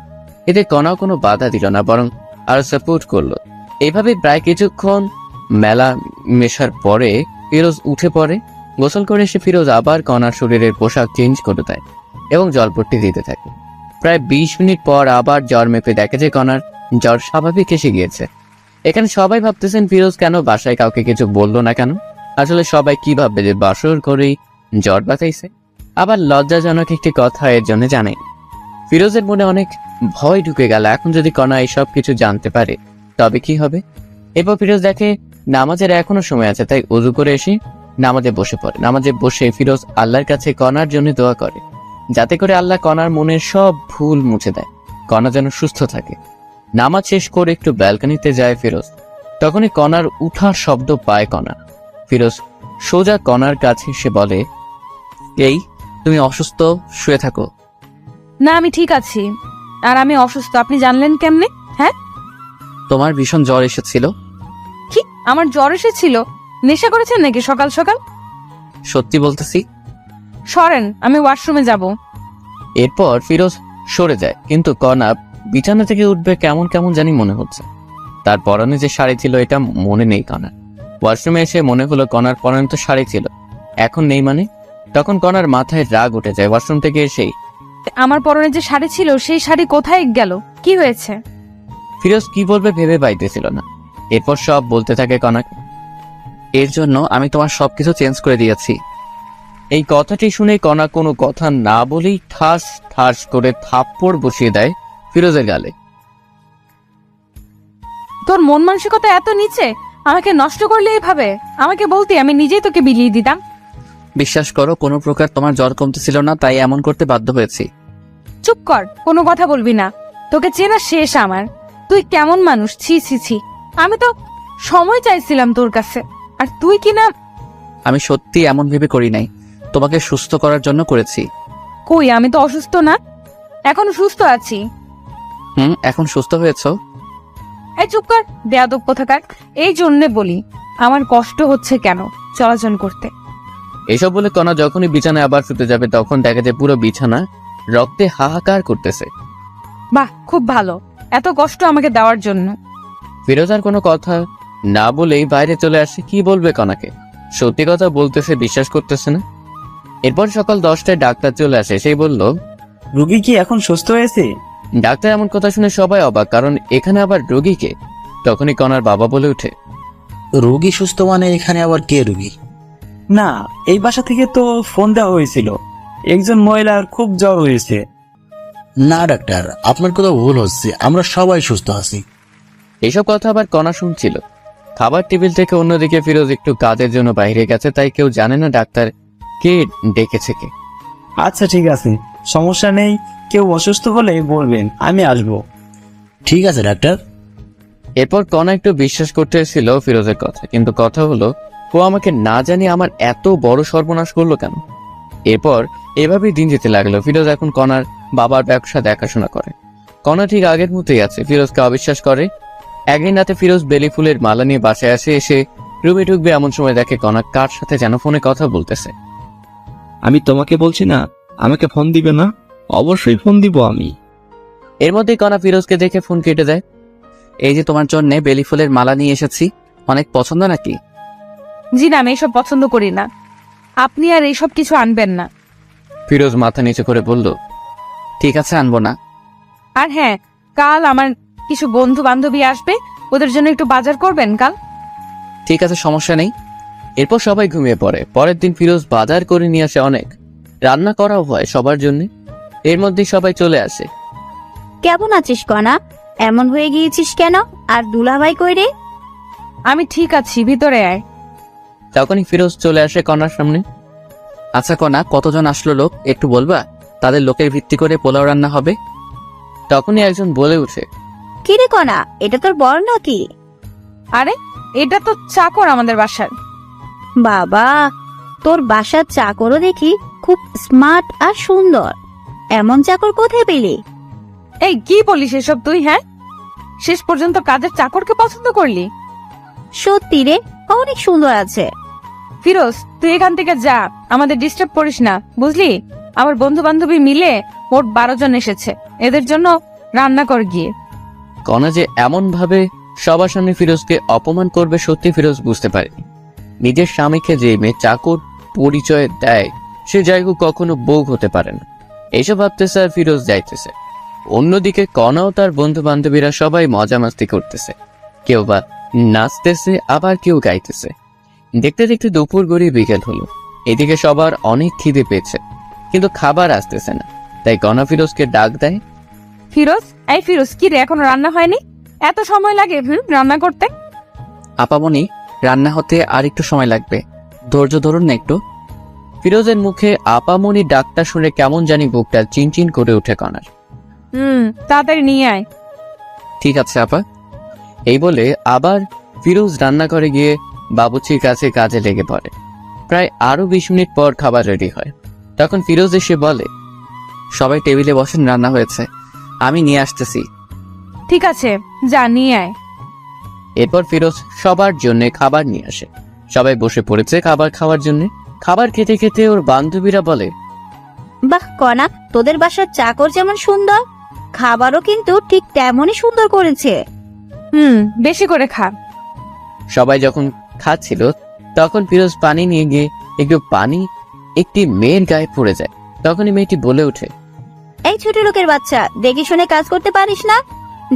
এতে কণাও কোনো বাধা দিল না, বরং আরো সাপোর্ট করলো। এইভাবে প্রায় কিছুক্ষণ মেলা মেশার পরে ফিরোজ উঠে পড়ে। গোসল করে এসে ফিরোজ আবার কণার শরীরের পোশাক চেঞ্জ করে দেয় এবং জলপট্টি দিতে থাকে। প্রায় 20 মিনিট পর আবার জ্বর মেপে দেখে যে কণার জ্বর স্বাভাবিক এসে গিয়েছে। এখানে সবাই ভাবতেছেন ফিরোজ কেন বাসায় কাউকে কিছু বললো না কেন। আসলে সবাই কি ভাববে যে বাসর করেই জ্বর বাতাইছে। আবার লজ্জাজনক একটি কথা এর জন্য জানেন। ফিরোজের মনে অনেক ভয় ঢুকে গেল, এখন যদি কণা এইসব কিছু জানতে পারে তবে কি হবে। এরপর ফিরোজ দেখে নামাজের এখনো সময় আছে, তাই ওযু করে এসে নামাজে বসে পড়ে। নামাজে বসে ফিরোজ আল্লাহর কাছে কণার জন্য দোয়া করে, যাতে করে আল্লাহ কণার মনের সব ভুল মুছে দেয়, কণা যেন সুস্থ থাকে। নামাজ শেষ করে একটু ব্যালকনিতে যায় ফিরোজ। তখনই কণার উঠার শব্দ পায় কণা। ফিরোজ সোজা কণার কাছে এসে বলে, এই তুমি অসুস্থ, শুয়ে থাকো। না, আমি ঠিক আছি। আর আমি অসুস্থ আপনি জানলেন কেমনে? হ্যাঁ, তোমার ভীষণ জ্বর এসেছিল। কি আমার জ্বর এসেছিল? নেশা করেছেন নাকি সকাল সকাল? সত্যি বলতেছি। সরেন, আমি ওয়াশরুমে যাব। এরপর ফিরোজ সরে যায়, কিন্তু কণা বিছানা থেকে উঠবে কেমন কেমন জানি মনে হচ্ছে। তার পরনে যে শাড়ি ছিল এটা মনে নেই কণার। ওয়াশরুমে এসে মনে হলো কণার পরনে তো শাড়ি ছিল, এখন নেই মানে। তখন কণার মাথায় রাগ উঠে যায়। ওয়াশরুম থেকে এসেই আমার পরনে যে শাড়ি ছিল সেই শাড়ি কোথায় গেল? কি হয়েছে? ফিরোজ কি বলবে ভেবে পাইতেছিল না। এরপর সব বলতে থাকে কণাকে। এর জন্য আমি তোমার সবকিছু চেঞ্জ করে দিয়েছি। এই কথাটি শুনে কণা কোনো কথা না বলেই ঠাস ঠাস করে থাপ্পড় বসিয়ে দেয় ফিরোজের গালে। তোর মন মানসিকতা এত নিচে, আমাকে নষ্ট করলে এইভাবে? আমাকে বলতে আমি নিজেই তোকে বিলিয়ে দিতাম। বিশ্বাস করো, কোনো প্রকার তোমার জ্বর কমতেছিল না, তাই এমন করতে বাধ্য হয়েছি। চুপ কর, কোনো কথা বলবি না। তোকে চেনা শেষ আমার। তুই কেমন মানুষ, ছি ছি ছি। আমি তো সময় চাইছিলাম তোর কাছে, আর তুই কি না। আমি সত্যি এমন ভেবে করি নাই, তোমাকে সুস্থ করার জন্য করেছি। কই, আমি তো অসুস্থ না, এখনো সুস্থ আছি। এখন সুস্থ হয়েছো? এই চুপ কর, বেয়াদব কোথাকার। এই জন্যে বলি আমার কষ্ট হচ্ছে কেন চলাচল করতে। এসব বলে কণা যখনই বিছানায় আবার শুতে যাবে তখন দেখা যায় পুরো বিছানা রক্তে হাহাকার করতেছে। বাহ, খুব ভালো, এত কষ্ট আমাকে দেওয়ার জন্য। ফিরোজ আর কোনো কথা না বলেই বাইরে চলে আসে। কি বলবে কণাকে? সত্যি কথা বলতেছে, বিশ্বাস করতেছে না। এরপর সকাল 10টায় ডাক্তার চলে আসে। সেই বলল, রুগী কি এখন সুস্থ হয়েছে? ডাক্তার এমন কথা শুনে সবাই অবাক, কারণ এখানে আবার রোগীকে। তখনই কণার বাবা বলে ওঠে, রোগী সুস্থ মানে এখানে আবার কে রোগী? না, এই বাসা থেকে তো ফোন দেওয়া হয়েছিল, একজন মহিলার খুব জ্বর হয়েছে। না ডাক্তার, আপনার কোথাও ভুল হচ্ছে, আমরা সবাই সুস্থ আছি। এইসব কথা আবার কণা শুনছিল। খাবার টেবিল থেকে অন্যদিকে ফিরোজ একটু কাজের জন্য বাইরে গেছে, তাই কেউ জানে না ডাক্তার কে ডেকেছে কে। আচ্ছা ঠিক আছে, সমস্যা নেই, কেউ অসুস্থ হলে বলবেন, আমি আসবো। ঠিক আছে ডাক্তার। এরপর কণা একটু বিশ্বাস করতে এসেছিল ফিরোজের কথা, কিন্তু কথা হলো ও আমাকে না জানি আমার এত বড় সর্বনাশ করলো কেন। এরপর এভাবেই দিন যেতে লাগলো। ফিরোজ এখন কণার বাবার ব্যবসা দেখাশোনা করে। কণা ঠিক আগের মতোই আছে, ফিরোজকে অবিশ্বাস করে। একদিন রাতে ফিরোজ বেলি ফুলের মালা নিয়ে বাসায় আসে। এসে রুমে ঢুকবে এমন সময় দেখে কণা কার সাথে যেন ফোনে কথা বলতেছে। আমি তোমাকে বলছি না আমাকে ফোন দিবে না? অবশ্যই ফোন দিব আমি। এর মধ্যেই কণা ফিরোজকে দেখে ফোন কেটে দেয়। এই যে তোমার জন্য বেলি ফুলের মালা নিয়ে এসেছি, অনেক পছন্দ নাকি? জি না, আমি এইসব পছন্দ করি না, আপনি আর এইসব কিছু আনবেন না। ফিরোজ মাথা নিচু করে বলল, ঠিক আছে, আনবো না। আর হ্যাঁ, কাল আমার কিছু বন্ধু বান্ধবী আসবে, ওদের জন্য একটু বাজার করবেন কাল। ঠিক আছে, সমস্যা নেই। এরপর সবাই ঘুমিয়ে পড়ে। পরের দিন ফিরোজ বাজার করে নিয়ে আসে অনেক, রান্না করাও হয় সবার জন্য। এর মধ্যেই সবাই চলে আসে। কেমন আছিস কণা? এমন হয়ে গিয়েছিস কেন? আর দুলাভাই কই রে? আমি ঠিক আছি, ভিতরে আয়। তখনই ফিরোজ চলে আসে কণার সামনে। আচ্ছা কণা, কতজন আসলো লোক একটু বলবা? তাদের লোকের ভিত্তি করে পোলাও রান্না হবে। তখনই একজন বলে উঠে, কি রে কণা, এটা তোর বর নাকি? আরে, এটা তো চাকর আমাদের বাসার। বাবা, তোর বাসার চাকরও দেখি খুব স্মার্ট আর সুন্দর। এমন চাকর কোথায় পেলি? এই কি বলিস এসব তুই? হ্যাঁ, শেষ পর্যন্ত কাজের চাকরকে পছন্দ করলি? সত্যি রে, অনেক সুন্দর আছে। ফিরোজ, তুই এখান থেকে যা, আমাদের ডিস্টার্ব করিস না, বুঝলি? আমার বন্ধু বান্ধবী মিলে মোট 12 জন এসেছে, এদের জন্য রান্না কর গিয়ে। কণা যে এমন ভাবে সবার সামনে ফিরোজকে অপমান করবে সত্যি ফিরোজ বুঝতে পারেনি। নিজের স্বামীকে যে মেয়ে চাকর পরিচয় দেয় সে জায়গা কখনো বউ হতে পারে না। এইসব ভাবতেছে আর ফিরোজ যাইতেছে। অন্যদিকে কণাও তার বন্ধু বান্ধবীরা সবাই মজা মাস্তি করতেছে, কেউ বা নাচতেছে, আবার কেউ গাইতেছে। দেখতে দেখতে দুপুর গড়িয়ে বিকেল হলো। এদিকে সবার অনেক খিদে পেয়েছে, কিন্তু খাবার আসতেছে না। তাই কণা ফিরোজকে ডাক দেয়। ফিরোজ, এই ফিরোজ, কি রে, এখনো রান্না হয়নি? এত সময় লাগে রান্না করতে? আপামনি, রান্না হতে আর একটু সময় লাগবে, ধৈর্য ধরুন না একটু। ফিরোজের মুখে আপামনি ডাকটা শুনে কেমন জানি বুকটা চিনচিন করে উঠে কণার। তাড়াতাড়ি নিয়ে আয়। ঠিক আছে আপা। এই বলে আবার ফিরোজ রান্নাঘরে গিয়ে বাবুর্চির কাছে কাজে লেগে পড়ে। প্রায় আরো 20 মিনিট পর খাবার রেডি হয়। তখন ফিরোজ এসে বলে, সবাই টেবিলে বসেন, রান্না হয়েছে, আমি নিয়ে আসতেছি। ঠিক আছে, যা নিয়ে আয়। এরপর ফিরোজ সবার জন্য খাবার নিয়ে আসে। সবাই বসে পড়েছে খাবার খাওয়ার জন্য। খাবার খেতে খেতে ওর বান্ধবীরা বলে, বাহ কণা, তোদের বাসার চাকর যেমন সুন্দর, খাবারও কিন্তু ঠিক তেমনই সুন্দর করেছে। বেশি করে খা। সবাই যখন খাচ্ছিল তখন ফিরোজ পানি নিয়ে গিয়ে একটু পানি একটি মেয়ের গায়ে পড়ে যায়। তখনই মেয়েটি বলে ওঠে, এই ছোট লোকের বাচ্চা, দেখে শুনে কাজ করতে পারিস না?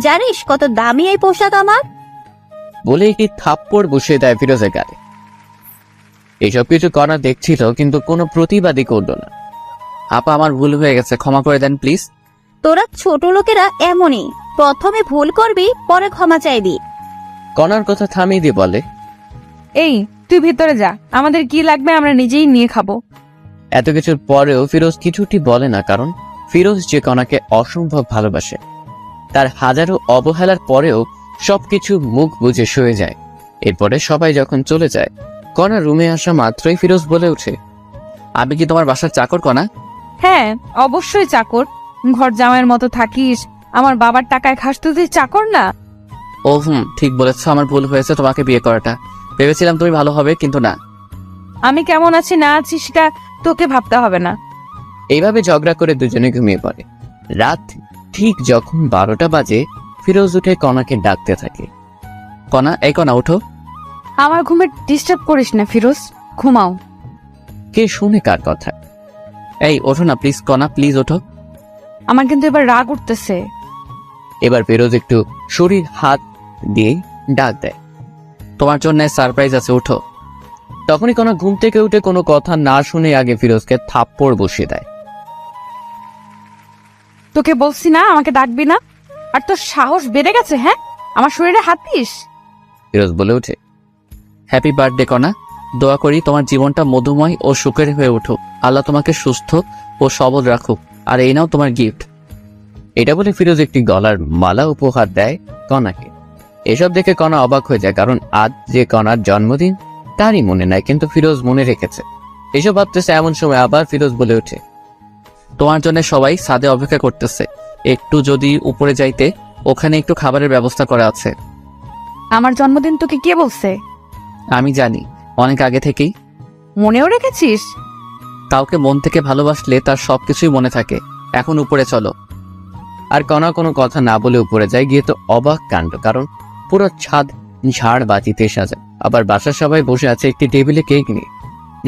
জানিস কত দামি এই পোশাক আমার? বলে একটি থাপ্পড় বসিয়ে দেয় ফিরোজের গায়ে। এইসব কিছু কণা দেখছিল, কিন্তু কোনো প্রতিবাদই করলো না। আপা, আমার ভুল হয়ে গেছে, ক্ষমা করে দেন প্লিজ। তোরা ছোট লোকেরা এমনই, প্রথমে ভুল করবি, পরে ক্ষমা চাইবি। কণার কথা থামিয়ে দিয়ে বলে, এই তুই ভিতরে যা, আমাদের কি লাগবে আমরা নিজেই নিয়ে খাবো। এত কিছুর পরেও ফিরোজ কিছুটি বলে না, কারণ ফিরোজ যে কণাকে অসম্ভব ভালোবাসে। তার হাজারো অবহেলার পরেও সবকিছু মুখ বুজে সয়ে যায়। এরপরে সবাই যখন চলে যায়, কণা রুমে আসা মাত্রই ফিরোজ বলে ওঠে, আমি কি তোমার বাসার চাকর কণা? হ্যাঁ, অবশ্যই চাকর। ঘর জামাইয়ের মতো থাকিস, আমার বাবার টাকায় খাস, তুই চাকর না? ও ঠিক বলেছ, আমার ভুল হয়েছে তোমাকে বিয়ে করাটা। ভেবেছিলাম তুমি ভালো হবে, কিন্তু না। আমি কেমন আছি না আছি সেটা তোকে ভাবতে হবে না। এইভাবে ঝগড়া করে দুজনে ঘুমিয়ে পড়ে। রাত ঠিক যখন 12টা বাজে, ফিরোজ উঠে কণাকে ডাকতে থাকে, কণা, এই কণা ওঠো। আমার ঘুমে ডিস্টার্ব করিস না ফিরোজ, ঘুমাও। কে শুনে কার কথা? এই ওঠো না প্লিজ কণা, প্লিজ ওঠো। আমার কিন্তু এবার রাগ উঠতেছে। এবার ফিরোজ একটু শরীর হাত দিয়ে ডাক দেয়, তোমার জন্য সারপ্রাইজ আছে, ওঠো। তখনই কণা ঘুম থেকে উঠে কোনো কথা না শুনে আগে ফিরোজকে থাপ্পড় বসিয়ে দেয়। তোকে বলছি না আমাকে ডাকবি না, আর তোর সাহস বেড়ে গেছে? হ্যাঁ, আমার শরীরে হাত দিস? ফিরোজ বলে ওঠে, হ্যাপি বার্থডে কণা, দোয়া করি তোমার জীবনটা মধুময় ও সুখের হয়ে উঠুক। আল্লাহ তোমাকে সুস্থ ও সবল রাখুক, আর এই নাও তোমার গিফট। এটা বলে ফিরোজ একটি গলার মালা উপহার দেয় কণাকে। এসব দেখে কণা অবাক হয়ে যায়, কারণ আজ যে কণার জন্মদিন তারই মনে নাই, কিন্তু ফিরোজ মনে রেখেছে। এসব ভাবতেছে এমন সময় আবার ফিরোজ বলে ওঠে, তোমার জন্য সবাই ছাদে অপেক্ষা করতেছে, একটু যদি উপরে যাইতে, ওখানে একটু খাবারের ব্যবস্থা করা আছে। আমার জন্মদিন তোকে কে বলছে? আমি জানি, অনেক আগে থেকেই। মনেও রেখেছিস? কাউকে মন থেকে ভালোবাসলে তার সবকিছুই মনে থাকে। এখন উপরে চলো। আর কণা কোনো কথা না বলে উপরে যায়। গিয়ে তো অবাক কাণ্ড, কারণ পুরো ছাদ ঝাড় বাতিতে সাজা, আবার বাসার সবাই বসে আছে একটি টেবিলে কেক নিয়ে।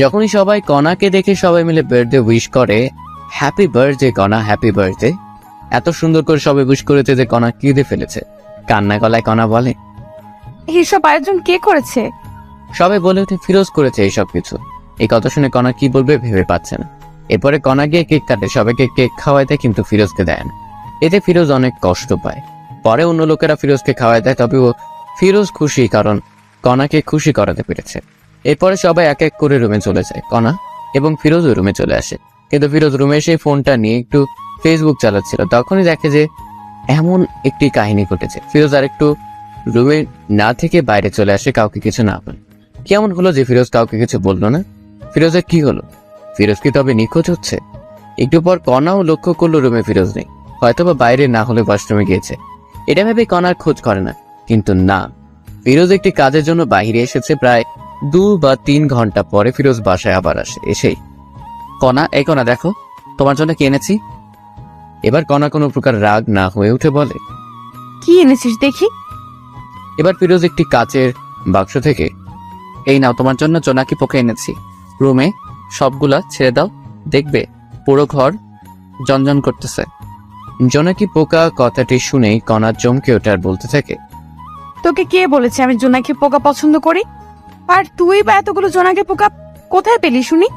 যখনই সবাই কণাকে দেখে সবাই মিলে বার্থডে উইশ করে, হ্যাপি বার্থডে কণা, হ্যাপি বার্থডে। এত সুন্দর করে সবাই উইশ করেছে যে কণা কেঁদে ফেলেছে। কান্না গলায় কণা বলে, এইসব আয়োজন কে করেছে? সবাই বলে ওঠে, ফিরোজ করেছে এইসব কিছু। এই কথা শুনে কণা কি বলবে ভেবে পাচ্ছে না। এরপরে কণা গিয়ে কেক কাটে, সবাইকে কেক খাওয়ায় দেয়, কিন্তু ফিরোজকে দেয় না। এতে ফিরোজ অনেক কষ্ট পায়। পরে অন্য লোকেরা ফিরোজকে খাওয়ায় দেয়, তবে ফিরোজ খুশি, কারণ কণাকে খুশি করাতে পেরেছে। এরপরে সবাই এক এক করে রুমে চলে যায়। কণা এবং ফিরোজও রুমে চলে আসে, কিন্তু ফিরোজ রুমে এসে ফোনটা নিয়ে একটু ফেসবুক চালাচ্ছিল। তখনই দেখে যে এমন একটি কাহিনী ঘটেছে। ফিরোজ আর একটু রুমে না থেকে বাইরে চলে আসে, কাউকে কিছু না বলে। কেমন হলো যে ফিরোজ কাউকে কিছু বললো না? ফিরোজের কি হলো? ফিরোজ কি তবে নিখোঁজ হচ্ছে? একটু পর কণাও লক্ষ্য করলো রুমে ফিরোজ নেই, হয়তোবা বাইরে না হলে ওয়াশরুমে গিয়েছে। এটা ভেবে কণার খোঁজ করে না, কিন্তু না, ফিরোজ একটি কাজের জন্য বাইরে এসেছে। প্রায় 2 বা 3 ঘন্টা পরে ফিরোজ বাসায় আবার আসে। এসেই, কণা, এই কণা দেখো, তোমার জন্য কি এনেছি। এবার কণা কোনো প্রকার রাগ না হয়ে উঠে বলে, কি এনেছিস দেখি? এবার ফিরোজ একটি কাচের বাক্স থেকে, এই নাও তোমার জন্য জোনাকি পোকা এনেছি, রুমে সবগুলা ছেড়ে দাও, দেখবে পুরো ঘর জনজন করতেছে। জোনাকি পোকা কথাটি শুনেই কণা চমকে ওঠে আর বলতে থাকে, তোকে কে বলেছে আমি জোনাকি পোকা পছন্দ করি? আর তুই বা এতগুলো জোনাকি পোকা কোথায় পেলি শুনি?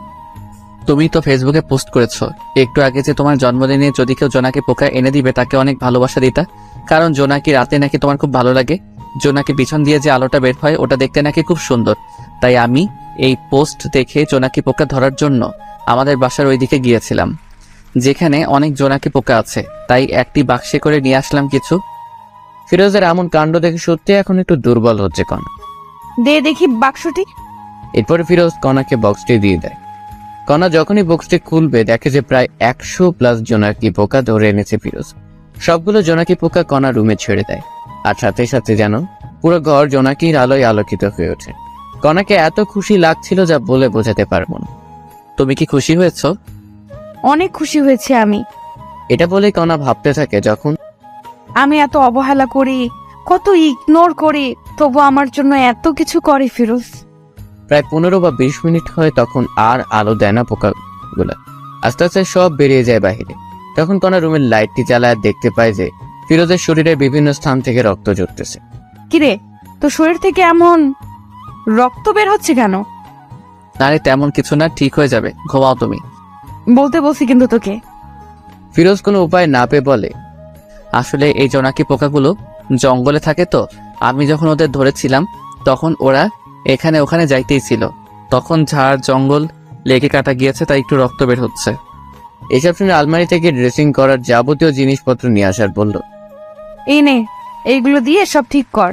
তুমি তো ফেসবুকে পোস্ট করেছো একটু আগে যে তোমার জন্মদিনে যদি কেউ জোনাকি পোকা এনে দিবে তাকে অনেক ভালোবাসা দিতা, কারণ জোনাকি রাতে নাকি তোমার খুব ভালো লাগে। জোনাকি পিছন দিয়ে যে আলোটা বের হয় ওটা দেখতে নাকি খুব সুন্দর। তাই আমি এই পোস্ট দেখে জোনাকি পোকা ধরার জন্য আমাদের বাসার ওইদিকে গিয়েছিলাম, যেখানে অনেক জোনাকি পোকা আছে, তাই একটি বাক্সে করে নিয়ে আসলাম কিছু। ফিরোজের এমন কাণ্ড দেখে সত্যি এখন একটু দুর্বল হচ্ছে কণা। দে দেখি বাক্সটি। এরপরে ফিরোজ কণাকে বক্সটি দিয়ে দেয়। কণা যখনই বক্সটি খুলবে দেখে যে প্রায় 100+ জোনাকি পোকা ধরে এনেছে ফিরোজ। সবগুলো জোনাকি পোকা কণা রুমে ছেড়ে দেয়, আর সাথে সাথে যেন পুরো ঘর জোনাকির আলোয় আলোকিত হয়ে ওঠে। কণাকে এত খুশি লাগছিল যা বলে বোঝাতে পারবো না। তুমি কি খুশি হয়েছ? অনেক খুশি হয়েছে আমি। এটা বলে কণা ভাবতে থাকে, যখন আমি এত অবহেলা করি, কত ইগনোর করি, তবু আমার জন্য এত কিছু করে ফিরোজ। প্রায় 15 বা 20 মিনিট হয়, তখন আর আলো দেয় না পোকাগুলা। আস্তে আস্তে সব বেরিয়ে যায় বাহিরে। তখন কণা রুমের লাইটটি জ্বালায় দেখতে পায় যে ফিরোজের শরীরের বিভিন্ন স্থান থেকে রক্ত ঝরতেছে। কিরে, তোর শরীর থেকে এমন রক্ত বের হচ্ছে কেন? আরে তেমন কিছু না, ঠিক হয়ে যাবে, ঘুমাও তুমি। বলতে বলছি কিন্তু তোকে। ফিরোজ কোনো উপায় না পেয়ে বলে, আসলে এই জোনাকি পোকাগুলো জঙ্গলে থাকে, তো আমি যখন ওদের ধরেছিলাম তখন ওরা এখানে ওখানে যাইতেই ছিল, তখন ঝাড় জঙ্গল লেগে কাটা গিয়েছে, তাই একটু রক্ত বের হচ্ছে। এসব শুনে আলমারি থেকে ড্রেসিং করার যাবতীয় জিনিসপত্র নিয়ে আসার বলল। এই নে, এইগুলো দিয়ে সব ঠিক কর।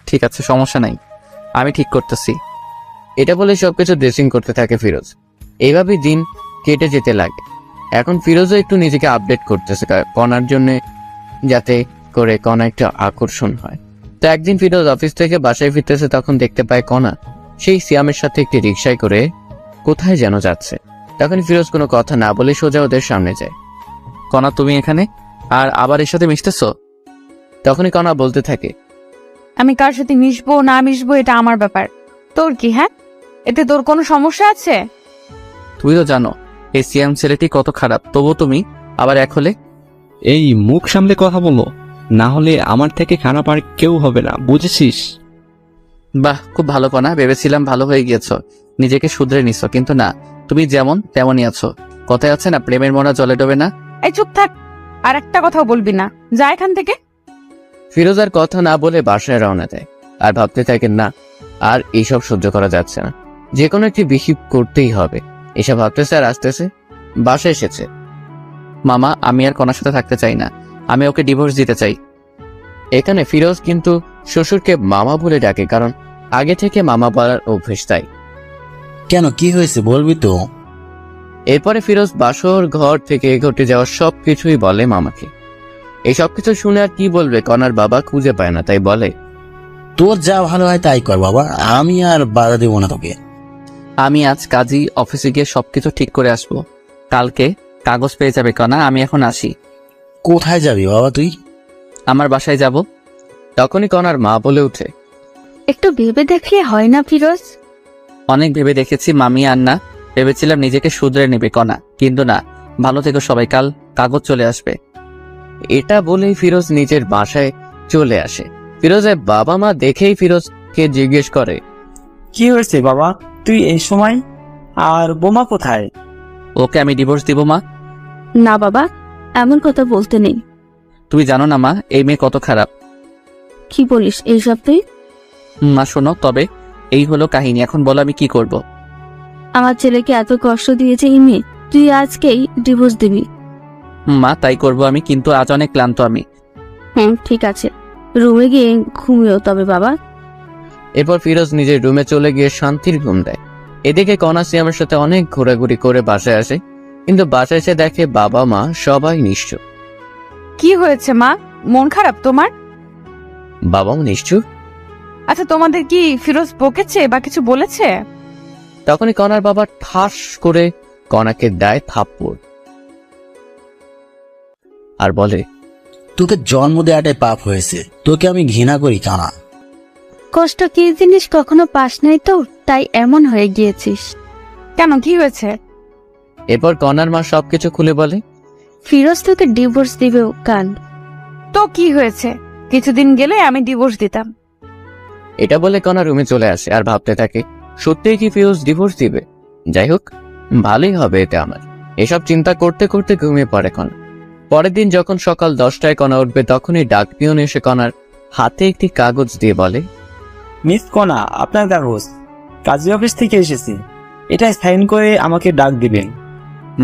ঠিক আছে, সমস্যা নাই, আমি ঠিক করতেছি। এটা বলে সবকিছু ড্রেসিং করতে থাকে ফিরোজ। এইভাবেই দিন কেটে যেতে লাগে। এখন ফিরোজও একটু নিজেকে আপডেট করতেছে কণার জন্য, যাতে করে কণা একটু আকর্ষণ হয়। তো একদিন ফিরোজ অফিস থেকে বাসায় ফিরতেছে, তখন দেখতে পায় কণা সেই সিয়ামের সাথে একটি রিকশায় করে কোথায় যেন যাচ্ছে। তখন ফিরোজ কোনো কথা না বলে সোজা ওদের সামনে যায়। কণা, তুমি এখানে আর আবার এর সাথে মিশতেছো? তখনই কণা বলতে থাকে, আমি কার সাথে মিশবো না মিশবো এটা আমার ব্যাপার, তোর কি? হ্যাঁ, এতে তোর কোনো সমস্যা আছে? তুমি তো জানো এই সিয়াম ছেলেটি কত খারাপ, তবুও তুমি আবার এক হলে। এই মুখ সামলে কথা বলো, না হলে আমার থেকে খারাপ আর কেউ হবে না, বুঝেছিস? বাহ, খুব ভালো কণা, ভেবেছিলাম ভালো হয়ে গিয়েছো, নিজেকে শুধরে নিছো, কিন্তু না, তুমি যেমন তেমনই আছো। কথায় আছে না, প্রেমের মরা জলে ডোবে না। এই চুপ থাক, আর একটা কথাও বলবি না, যা এখান থেকে। ফিরোজ আর কথা না বলে বাসায় রওনা দেয়। আর ভাবতে থাকেন, না আর এইসব সহ্য করা যাচ্ছে না, যে কোনো একটি বিহিব করতেই হবে। এসব ভাবতেছে আর আসতেছে বাসায় এসেছে। মামা, আমি আর কণার সাথে থাকতে চাই না, আমি ওকে ডিভোর্স দিতে চাই। এখানে ফিরোজ কিন্তু শ্বশুরকে মামা বলে ডাকে, কারণ আগে থেকে মামা বলার অভ্যেস তাই। কেন, কি হয়েছে বলবি তো? এরপরে ফিরোজ বাসর ঘর থেকে ঘটে যাওয়া সবকিছুই বলে মামাকে। এই সবকিছু শুনে আর কি বলবে, কণার বাবা খুঁজে পায় না, তাই বলে, তোর যা ভালো হয় তাই কর বাবা, আমি আর বাধা দেবো না তোকে। আমি আজ কাজী অফিসে গিয়ে সবকিছু ঠিক করে আসবো, কালকে কাগজ পেয়ে যাবে কণা, আমি এখন আসি। কোথায় যাবি বাবা তুই? আমার বাসায় যাব। তখনই কণার মা বলে উঠে, একটু ভেবে দেখলে হয় না ফিরোজ? অনেক ভেবে দেখেছি মামি, আর না, ভেবেছিলাম নিজেকে শুধরে নেবে কণা, কিন্তু না, ভালো থেকো সবাই, কাল কাগজ চলে আসবে। এটা বলেই ফিরোজ নিজের বাসায় চলে আসে। ফিরোজের বাবা মা দেখেই ফিরোজকে জিজ্ঞেস করে, কি হয়েছে বাবা, তুই এই সময়? আর বোমা কোথায়? ওকে আমি ডিভোর্স দিব মা। না বাবা, এমন কথা বলতে নেই। তুমি জানো না মা, এই মেয়ে কত খারাপ। কি বলিস এইসব তুই? মা শোনো, তবে এই হলো কাহিনী, এখন বলো আমি কি করব। আমার ছেলেকে এত কষ্ট দিয়েছে এই মেয়ে, তুই আজকেই ডিভোর্স দিবি? মা তাই করব আমি, কিন্তু আজ অনেক ক্লান্ত আমি। হ্যাঁ ঠিক আছে, রুমে গিয়ে ঘুমিও তবে বাবা। এরপর ফিরোজ নিজের রুমে চলে গিয়ে শান্তির ঘুম দেয়। এদিকে কণা সিয়ামের সাথে অনেক ঘোরাঘুরি করে বাসায় আসে, কিন্তু বাসায় এসে দেখে বাবা মা সবাই নিশ্চুপ। কি হয়েছে মা, মন খারাপ তোমার? বাবাও নিশ্চুপ। আচ্ছা, তোমাদের কি ফিরোজ বকেছে বা কিছু বলেছে? তখনই কণার বাবা ঠাস করে কণাকে দেয় থাপ্পড় আর বলে, তোকে জন্ম দেওয়াটাই পাপ হয়েছে, তোকে আমি ঘৃণা করি কানা। কষ্ট কি জিনিস কখনো পাস নাই তো, তাই এমন হয়ে গিয়েছিস। কেন, কি হয়েছে? এরপর কণার মা সবকিছু খুলে বলে, ফিরোজ তোকে ডিভোর্স দিবে কান। তো কি হয়েছে, কিছুদিন গেলে আমি ডিভোর্স দিতাম। এটা বলে কণা রুমে চলে আসে আর ভাবতে থাকে, সত্যিই কি ফিরোজ ডিভোর্স দিবে? যাই হোক, ভালোই হবে এটা আমার। এসব চিন্তা করতে করতে ঘুমিয়ে পড়ে কণা। পরের দিন যখন সকাল 10টায় কণা উঠবে, তখনই ডাক পিয়ন এসে কণার হাতে একটি কাগজ দিয়ে বলে, মিস কণা, আপনার কাগজ, কাজী অফিস থেকে এসেছে, এটা সাইন করে আমাকে ডাক দিবেন,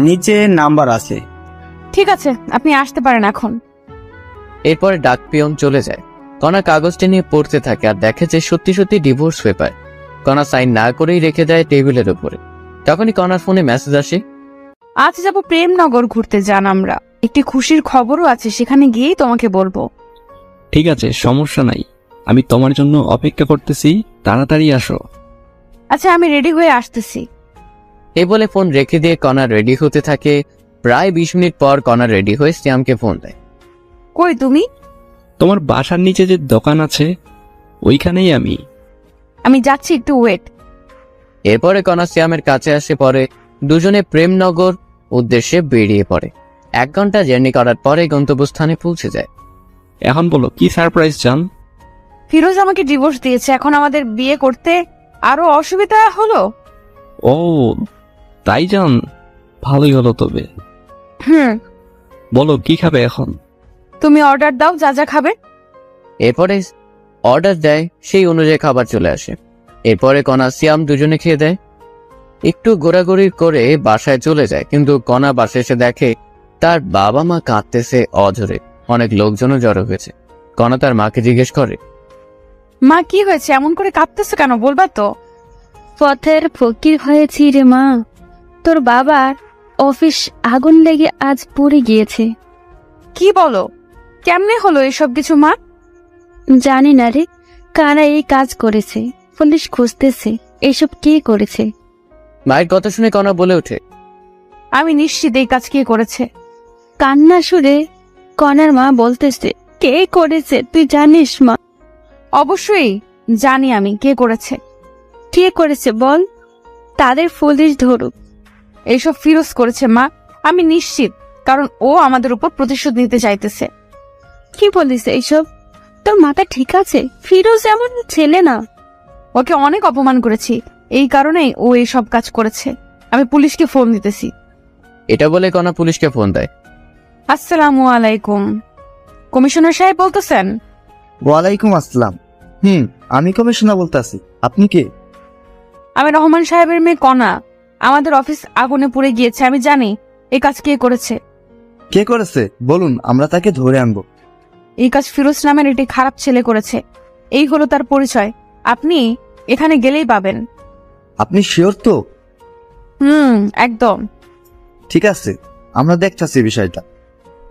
নিচে নাম্বার আছে। ঠিক আছে, আপনি আসতে পারেন এখন। এরপরে ডাক পিয়ন চলে যায়। কণা কাগজটি নিয়ে পড়তে থাকে আর দেখে যে সত্যি সত্যি ডিভোর্স পেপার। কণা সাইন না করেই রেখে দেয় টেবিলের উপরে। তখনই কণার ফোনে মেসেজ আসে, আজ যাব প্রেমনগর ঘুরতে, যান আমরা, একটি খুশির খবরও আছে, সেখানে গিয়েই তোমাকে বলবো। ঠিক আছে, সমস্যা নাই, আমি তোমার জন্য অপেক্ষা করতেছি, তাড়াতাড়ি আসো। আচ্ছা, আমি রেডি হয়ে আসতেছি। এই বলে ফোন রেখে দিয়ে কণা রেডি হতে থাকে। প্রায় 20 মিনিট পর কণা রেডি হয়ে শ্যামকে ফোন দেয়। কই তুমি? তোমার বাসার নিচে যে দোকান আছে ওইখানেই আমি। আমি যাচ্ছি, একটু ওয়েট। এরপরে কণা শ্যামের কাছে আসে, পরে দুজনে প্রেমনগর উদ্দেশ্যে বেরিয়ে পড়ে। 1 ঘন্টা জার্নি করার পরে গন্তব্যস্থানে পৌঁছে যায়। এখন বলো কি সারপ্রাইজ চান? ফিরোজ আমাকে ডিভোর্স দিয়েছে, এখন আমাদের বিয়ে করতে আরো অসুবিধা হলো। ও তাই যান, ভালোই হলো তবে। বলো কি খাবে এখন? তুমি অর্ডার দাও, যা যা খাবে। এরপরে অর্ডার দেয়, সেই অনুযায়ী খাবার চলে আসে। এরপরে কণা শ্যাম দুজনে খেয়ে দেয়। একটু ঘোরাঘুরি করে বাসায় চলে যায়, কিন্তু কণা বাসায় এসে দেখে তার বাবা মা কাঁদতেছে অঝরে। অনেক লোকজনও জড়ো হয়েছে। কণা তার মাকে জিজ্ঞেস করে, মা কি হয়েছে, এমন করে কাঁদতেছো কেন, বলবা তো? পথের ফকির হয়েছি রে মা, তোর বাবার অফিস আগুন লেগে আজ পুড়ে গিয়েছে। কি বলো, কেমনে হলো এসব কিছু মা? জানি না রে, কারা এই কাজ করেছে, পুলিশ খুঁজতেছে এসব কে করেছে। মায়ের কথা শুনে কণা বলে ওঠে, আমি নিশ্চিত এই কাজ কে করেছে। কান্না সুরে কনার মা বলতেছে, কে করেছে তুই জানিস মা? অবশ্যই জানি আমি কে করেছে। কে করেছে বল, তাদের পুলিশ ধরুক। এইসব ফিরোজ করেছে মা, আমি নিশ্চিত, কারণ ও আমাদের উপর প্রতিশোধ নিতে চাইতেছে। কি বলিস এইসব? তোর মাথা ঠিক আছে? ফিরোজ এমন ছেলে না। ওকে অনেক অপমান করেছি, এই কারণেই ও এইসব কাজ করেছে। আমি পুলিশকে ফোন দিতেছি। এটা বলে কণা পুলিশকে ফোন দেয়। আসসালামু আলাইকুম, কমিশনার সাহেব বলতেছেন? ওয়ালাইকুম আসসালাম। আমি কমিশনার বলতেছি, আপনি কে? আমি রহমান সাহেবের মেয়ে কণা। আমাদের অফিস আগুনে পুড়ে গিয়েছে, আমি জানি এই কাজ কে করেছে। কে করেছে বলুন, আমরা তাকে ধরে আনবো। এই কাজ ফিরোজ নামের একটি খারাপ ছেলে করেছে। এই হলো তার পরিচয়, আপনি এখানে গেলেই পাবেন। আপনি শিওর তো? একদম। ঠিক আছে, আমরা দেখতেছি বিষয়টা।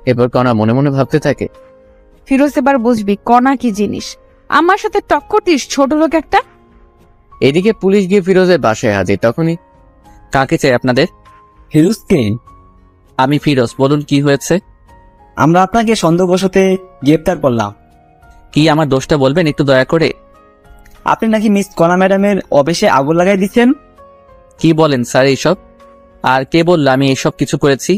এরপর কণা মনে মনে ভাবতে থাকে, ফিরোজ এবার বুঝবি কণা কি জিনিস। আমার সাথে টক্কর দিস ছোট লোক একটা। এদিকে পুলিশ গিয়ে ফিরোজের বাসায় হাজির। তখনই, কাকে চাই আপনাদের? ফিরোজকে? আমি ফিরোজ, বলুন কি হয়েছে? আমরা আপনাকে সন্দেহবশতে গ্রেপ্তার করলাম। কি আমার দোষটা বলবেন একটু দয়া করে? আপনি নাকি মিস কণা ম্যাডামের অফিসে আগুন লাগাই দিচ্ছেন। কি বলেন স্যার এইসব? আর কে বললো আমি এইসব কিছু করেছি?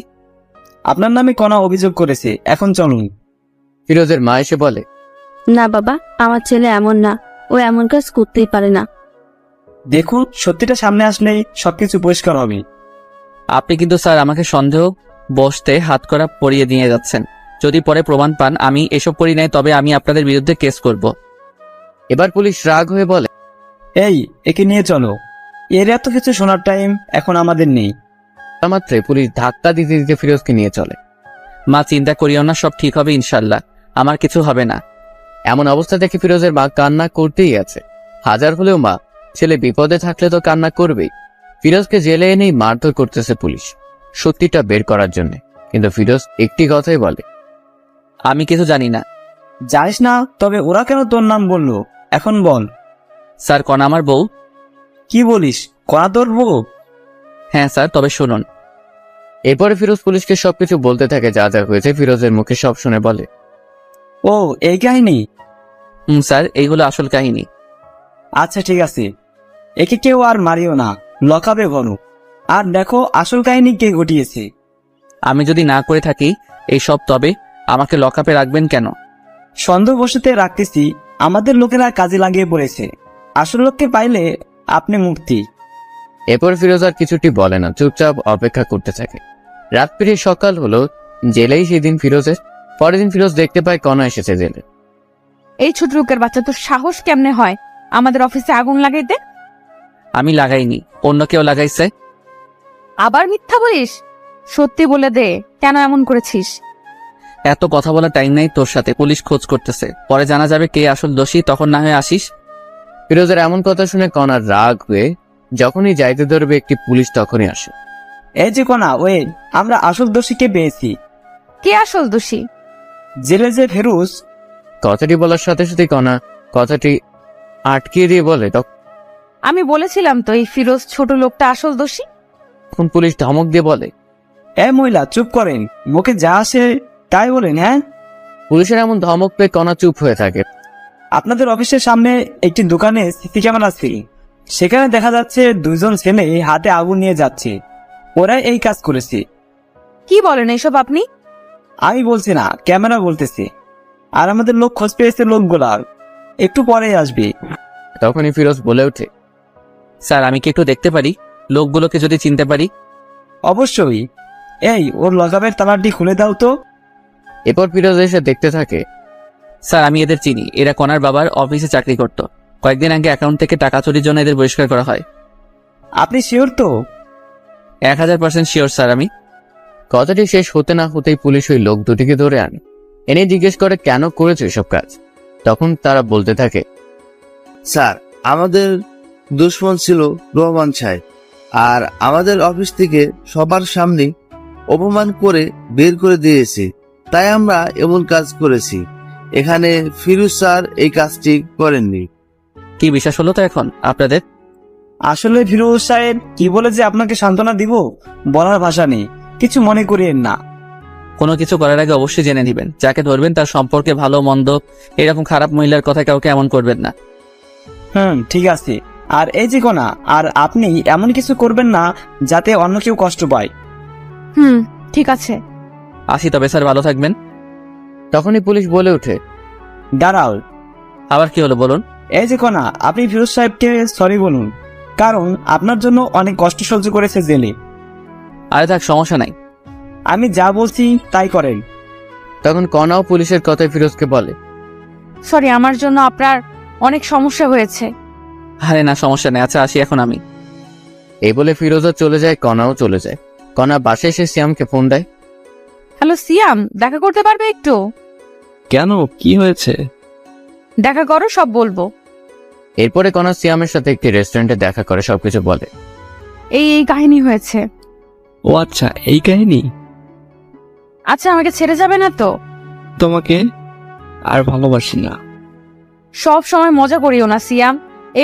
আপনার নামে কণা অভিযোগ করেছে, এখন চলুন। ফিরোজের মা এসে বলে, না বাবা, আমার ছেলে এমন না, ও এমন কাজ করতেই পারে না। দেখুন, সত্যিটা সামনে আসলেই সবকিছু পরিষ্কার হবে। আপনি কিন্তু স্যার আমাকে সন্দেহ বসতে হাতকড়া পরিয়ে দিয়ে যাচ্ছেন। যদি পরে প্রমাণ পান আমি এসব করি নাই, তবে আমি আপনাদের বিরুদ্ধে কেস করব। এবার পুলিশ রাগ হয়ে বলে, এই, একে নিয়ে চলো। এর এত কিছু শোনার টাইম এখন আমাদের নেই। মাত্রে পুলিশ ধাক্কা দিতে দিতে ফিরোজকে নিয়ে চলে। মা চিন্তা করিও না, সব ঠিক হবে ইনশাল্লাহ, আমার কিছু হবে না। এমন অবস্থা দেখে ফিরোজের মা কান্না করতেই আছে। হাজার হলেও মা, ছেলে বিপদে থাকলে তো কান্না করবেই। ফিরোজকে জেলে এনেই মারধর করতেছে পুলিশ, সত্যিটা বের করার জন্য। কিন্তু ফিরোজ একটি কথাই বলে, আমি কিছু জানি না। জানিস না? তবে ওরা কেন তোর নাম বললো এখন বল। স্যার কণা আমার বউ। কি বলিস, কণা তোর বউ? হ্যাঁ স্যার, তবে শুনুন। এরপরে ফিরোজ পুলিশকে সবকিছু বলতে থাকে, যা যা হয়েছে। ফিরোজের মুখে সব শুনে বলে, ও, এই কাহিনী? স্যার এইগুলো আসল কাহিনী। আচ্ছা ঠিক আছে, একে কেউ আর মারিও না, লকাবে ঘনু। আর দেখো আসল কাহিনী কে ঘটিয়েছে। আমি যদি না করে থাকি এইসব, তবে আমাকে লকআপে রাখবেন কেন? সন্দেহবশতে রাখতেছি, আমাদের লোকেরা কাজে লাগিয়ে পড়েছে। আসল লোককে পাইলে আপনি মুক্তি। এরপর ফিরোজ আর কিছুটি বলে না, চুপচাপ অপেক্ষা করতে থাকে। রাত পেরিয়ে সকাল হলো। জেলেই সেদিন ফিরোজের। পরের দিন ফিরোজ দেখতে পায় কণা এসেছে জেলে। এই ছোট লোকের বাচ্চা, তোর সাহস কেমনে হয় আমাদের অফিসে আগুন লাগাইতে? আমি লাগাইনি, অন্য কেউ লাগাইছে। আবার মিথ্যা বলিস, সত্যি বলে দে, কেন এমন করেছিস? এত কথা বলার টাইম নাই তোর সাথে, পুলিশ খোঁজ করতেছে, পরে জানা যাবে কে আসল দোষী, তখন না হয় আসিস। ফিরোজের এমন কথা শুনে কণার রাগ হয়ে যখনই যাইতে ধরবে একটি পুলিশ তখনই আসে। এই যে কণা, ওয়ে, আমরা আসল দোষীকে পেয়েছি। কে আসল দোষী? জেলে যে ফেরুজ। কথাটি বলার সাথে সাথে কণা কথাটি আটকিয়ে দিয়ে বলে, আমি বলেছিলাম তো এই ফিরোজ ছোট লোকটা আসল দোষী। তখন পুলিশ ধমক দিয়ে বলে, এ মহিলা চুপ করেন, মুখে যা আসে তাই বলেন। হ্যাঁ, পুলিশের এমন ধমক পেয়ে কণা চুপ হয়ে থাকে। আপনাদের অফিসের সামনে একটি দোকানে সিসি ক্যামেরা আছে, সেখানে দেখা যাচ্ছে দুইজন ছেলে হাতে আগুন নিয়ে যাচ্ছে। ওরা এই কাজ করেছে। কি বলেন এইসব আপনি? আমি বলছি না, ক্যামেরা বলতেছে। আর আমাদের লোক খোঁজ পেয়েছে লোকগুলার, একটু পরেই আসবে। তখনই ফিরোজ বলে ওঠে, স্যার আমি কি একটু দেখতে পারি, লোকগুলোকে যদি চিনতে পারি? অবশ্যই। এই, ওর লগাবের তালাটি খুলে দাও তো। এরপর ফিরোজ এসে দেখতে থাকে, স্যার আমি এদের চিনি, এরা কণার বাবার অফিসে চাকরি করত। কয়েকদিন আগে অ্যাকাউন্ট থেকে টাকা চুরির জন্য এদের বহিষ্কার করা হয়। আপনি শিওর তো? 1000% শিওর স্যার আমি। কথাটি শেষ হতে না হতেই পুলিশ ওই লোক দুটিকে ধরে আনে। এনে জিজ্ঞেস করে কেন করেছো এসব কাজ। তখন তারা বলতে থাকে, স্যার, আমাদের দুশ্মন ছিল রহমান সাহেব, আর আমাদের অফিস থেকে সবার সামনে অপমান করে বের করে দিয়েছে, তাই আমরা এমন কাজ করেছি। এখানে ফিরোজ স্যার এই কাজটি করেননি। কি বিশ্বাস হলো তো এখন আপনাদের? আসলে ফিরোজ সাহেব কি বলে যে আপনাকে সান্ত্বনা দিব বলার ভাষা নেই, কিছু মনে করিয়েন না। কোনো কিছু করার আগে অবশ্যই জেনে নেবেন, যাকে ধরবেন তার সম্পর্কে ভালো মন্দ, এরকম খারাপ মহিলার কথা কাউকে এমন করবেন না। ঠিক আছে। আর এই যে কোনা, আর আপনি এমন কিছু করবেন না যাতে অন্য কেউ কষ্ট পায়। ঠিক আছে। আসি তবে স্যার, ভালো থাকবেন। তখনই পুলিশ বলে ওঠে, দাঁড়াও, আবার কি হলো বলুন? এই যে কোনা, আপনি ফিরোজ সাহেবকে সরি বলুন, কারণ আপনার জন্য অনেক কষ্ট সহ্য করেছে জেলে। আরে থাক, সমস্যা নাই। আমি যা বলছি তাই করেন। তখন কণাও পুলিশের কথায় ফিরোজকে বলে, সরি, আমার জন্য আপনার অনেক সমস্যা হয়েছে। আরে না, সমস্যা নেই। আচ্ছা আসি এখন আমি। এই বলে ফিরোজও চলে যায়, কণাও চলে যায়। কণা বাসায় এসে সিয়ামকে ফোন দেয়। হ্যালো সিয়াম, দেখা করতে পারবে একটু? কেন, কি হয়েছে? দেখা করো, সব বলবো। এরপরে কণা সিয়ামের সাথে একটি রেস্টুরেন্টে দেখা করে সবকিছু বলে। এই কাহিনী হয়েছে। ও আচ্ছা, এই কাহিনী। আচ্ছা, আমাকে ছেড়ে যাবে না তো? তোমাকে আর ভালোবাসি না। সব সময় মজা করিও না সিয়াম,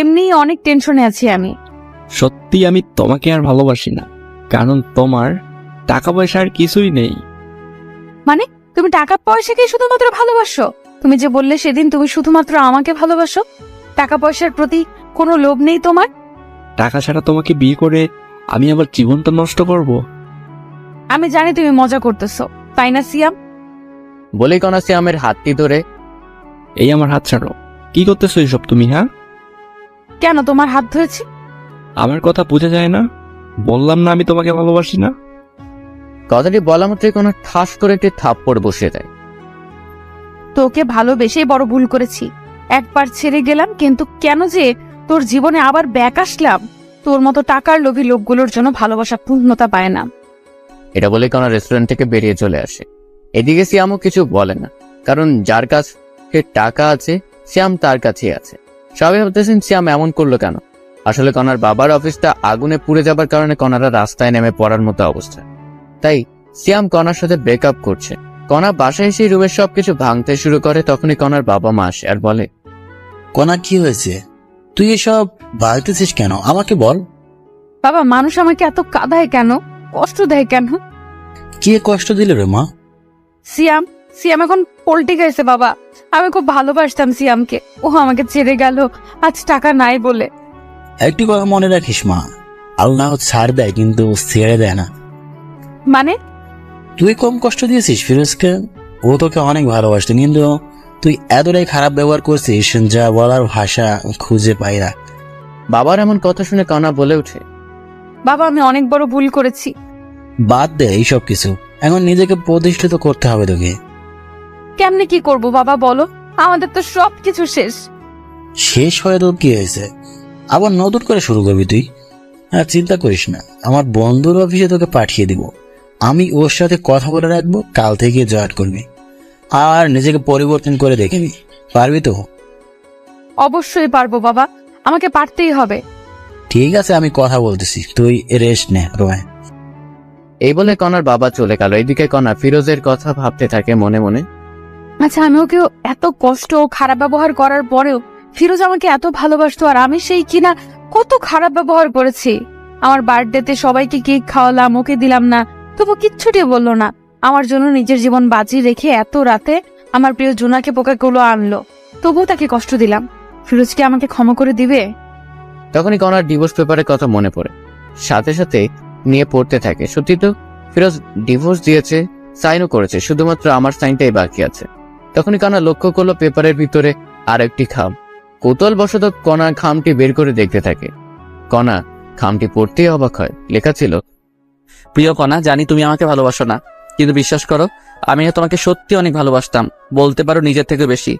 এমনি অনেক টেনশনে আছি আমি। সত্যি আমি তোমাকে আর ভালোবাসি না, কারণ তোমার টাকা পয়সা আর কিছুই নেই। মানে তুমি টাকা পয়সাকে শুধুমাত্র ভালোবাসো? তুমি যে বললে সেদিন তুমি শুধুমাত্র আমাকে ভালোবাসো, টাকা পয়সার প্রতি কোনো লোভ নেই তোমার? টাকা ছাড়া তোমাকে বিয়ে করে আমি আবার জীবনটা নষ্ট করব? আমি জানি তুমি মজা করতেছো, তাই না সিয়াম? বলেই কণা সিয়ামের হাতটি ধরে, এই আমার হাত ছাড়ো। কি করতেছো এইসব তুমি? হ্যাঁ, কেন তোমার হাত ধরেছি? আমার কথা বোঝা যায় না? বললাম না আমি তোমাকে ভালোবাসি না। কথাটি বলা মাত্রই কণা ঠাস করে একটি থাপ্পড় বসিয়ে দেয়। তোকে ভালোবেসেই বড় ভুল করেছি। একবার ছেড়ে গেলাম, কিন্তু কেন যে তোর জীবনে আবার ব্যাক আসলাম? তোর মতো টাকার লোভী লোকগুলোর জন্য ভালোবাসা পূর্ণতা পায় না। এটা বলে কণা রেস্টুরেন্ট থেকে বেরিয়ে চলে আসে। এদিকে সিয়ামও কিছু বলে না, কারণ যার কাছে টাকা আছে সিয়াম তার কাছেই আছে। সবাই ভাবতেছেন সিয়াম এমন করলো কেন। আসলে কণার বাবার অফিসটা আগুনে পুড়ে যাবার কারণে কণারা রাস্তায় নেমে পড়ার মতো অবস্থা। তাই সিয়াম কণার সাথে ব্রেকআপ করছে। কণা বাসায় এসে রুমের সবকিছু ভাঙতে শুরু করে। তখনই কণার বাবা মা আসে আর বলে, কোনা কি হয়েছে? তুই এসব বাড়তেছিস কেন, আমাকে বল। বাবা, মানুষ আমাকে এত কাঁদায় কেন, কষ্ট দেয় কেন? কে কষ্ট দিল রে মা? সিয়াম সিয়াম এখন পল্টি গেছে বাবা। আমি খুব ভালোবাসতাম সিয়ামকে, ও আমাকে ছেড়ে গেল আজ টাকা নাই বলে। একটি কথা মনে রাখিস মা, আল্লাহ ছাড় দেয় কিন্তু ছেড়ে দেয় না। মানে? তুই কম কষ্ট দিয়েছিস ফিরোজকে, ও তোকে অনেক ভালোবাসত, কিন্তু তুই এতটাই খারাপ ব্যবহার করছিস যা বলার ভাষা খুঁজে পাই না। বাবার এমন কথা শুনে কণা বলে ওঠে, বাবা, আমি অনেক বড় ভুল করেছি। বাদ দে এইসব কিছু, এখন নিজেকে প্রতিষ্ঠিত করতে হবে তোকে। কেমনে কি করব বাবা বলো? আমাদের তো সবকিছু শেষ। শেষ হয়ে তো কি হয়েছে, আবার নতুন করে শুরু করবি তুই। আর চিন্তা করিস না, আমার বন্ধুর অফিসে তোকে পাঠিয়ে দিব, আমি ওর সাথে কথা বলে রাখবো, কাল থেকে জয়েন করবি আর নিজেকে পরিবর্তন করে দেখবি, পারবি তো? অবশ্যই পারবো বাবা, আমাকে পারতেই হবে। ঠিক আছে, আমি কথা বলতেছি, তুই রেস্ট নে রোয়। এই বলে কণার বাবা চলে গেল। এদিকে কণা ফিরোজের কথা ভাবতে থাকে মনে মনে। আচ্ছা, আমি ওকে এত কষ্ট ও খারাপ ব্যবহার করার পরেও ফিরোজ আমাকে এত ভালোবাসতো, আর আমি সেই কিনা কত খারাপ ব্যবহার করেছি। আমার বার্থডেতে সবাইকে কেক খাওয়ালাম, ওকে দিলাম না, তবু কিচ্ছুটি বললো না। আমার জন্য নিজের জীবন বাজি রেখে এত রাতে আমার প্রিয় জোনাকে পোকাগুলো আনলো, তবুও তাকে কষ্ট দিলাম। ফিরোজ কি আমাকে ক্ষমা করে দিবে? তখনই কণার ডিভোর্স পেপারের কথা মনে পড়ে, সাথে সাথে নিয়ে পড়তে থাকে। সত্যি তো ফিরোজ ডিভোর্স দিয়েছে, সাইনও করেছে, শুধুমাত্র আমার সাইনটাই বাকি আছে। তখনই কণা লক্ষ্য করলো পেপারের ভিতরে আর একটি খাম। কৌতূহলবশত কণা খামটি বের করে দেখতে থাকে। কণা খামটি পড়তেই অবাক হয়। লেখা ছিল, প্রিয় কণা, জানি তুমি আমাকে ভালোবাসো না, কিন্তু বিশ্বাস করো আমি তোমাকে সত্যি অনেক ভালোবাসতাম, বলতে পারো নিজের থেকে বেশি।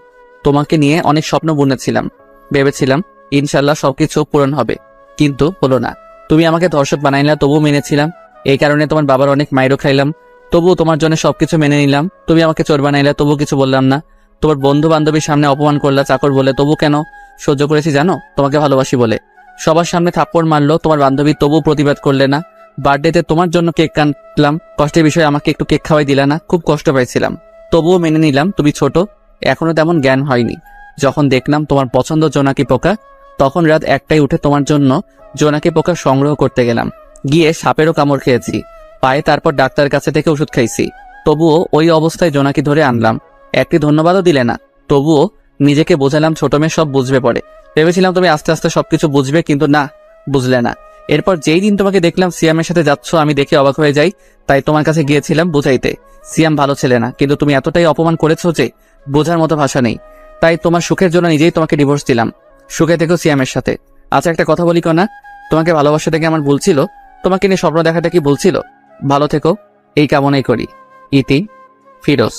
তোমাকে নিয়ে অনেক স্বপ্ন বুনেছিলাম, ভেবেছিলাম ইনশাল্লাহ সবকিছু পূরণ হবে, কিন্তু হলো না। তুমি আমাকে ধর্ষক বানাইলা, তবুও মেনেছিলাম। এই কারণে তোমার বাবার অনেক মাইরও খাইলাম, তবুও তোমার জন্য সবকিছু মেনে নিলাম। তুমি আমাকে চোর বানাইলে, তবু কিছু বললাম না। তোমার বন্ধু বান্ধবীর সামনে অপমান করলা চাকর বলে, তবু কেন সহ্য করেছি জানো? তোমাকে ভালোবাসি বলে। সবার সামনে থাপ্পড় মারলো তোমার বান্ধবী, তবু প্রতিবাদ করলে না। বার্থডেতে তোমার জন্য কেক কাটলাম, কষ্টের বিষয়ে আমাকে একটু কেক খাওয়াই দিলা না, খুব কষ্ট পাইছিলাম, তবুও মেনে নিলাম। তুমি ছোট, এখনো তেমন জ্ঞান হয়নি। যখন দেখলাম তোমার পছন্দ জোনাকি পোকা, তখন রাত 1টায় উঠে তোমার জন্য জোনাকি পোকা সংগ্রহ করতে গেলাম। গিয়ে সাপেরও কামড় খেয়েছি পায়ে, তারপর ডাক্তারের কাছে থেকে ওষুধ খাইছি। তবুও ওই অবস্থায় জোনাকি ধরে আনলাম, একটি ধন্যবাদও দিলে না। তবুও নিজেকে বোঝালাম ছোট মেয়ে সব বুঝবে পরে। ভেবেছিলাম তুমি আস্তে আস্তে সবকিছু বুঝবে, কিন্তু না, বুঝলে না। এরপর যেই দিন তোমাকে দেখলাম সিয়ামের সাথে যাচ্ছ, আমি দেখে অবাক হয়ে যাই, তাই তোমার কাছে গিয়েছিলাম বুঝাইতে। সিয়াম ভালো ছেলে না, কিন্তু তুমি এতটাই অপমান করেছো যে বোঝার মতো ভাষা নেই। তাই তোমার সুখের জন্য নিজেই তোমাকে ডিভোর্স দিলাম। সুখে থেকো সিয়ামের সাথে। আচ্ছা একটা কথা বলি কনা, তোমাকে ভালোবাসা থেকে আমার ভুল ছিল, তোমাকে নিয়ে স্বপ্ন দেখাটা কি ভুল ছিল? ভালো থেকো, এই কামনাই করি। ইতি, ফিরোজ।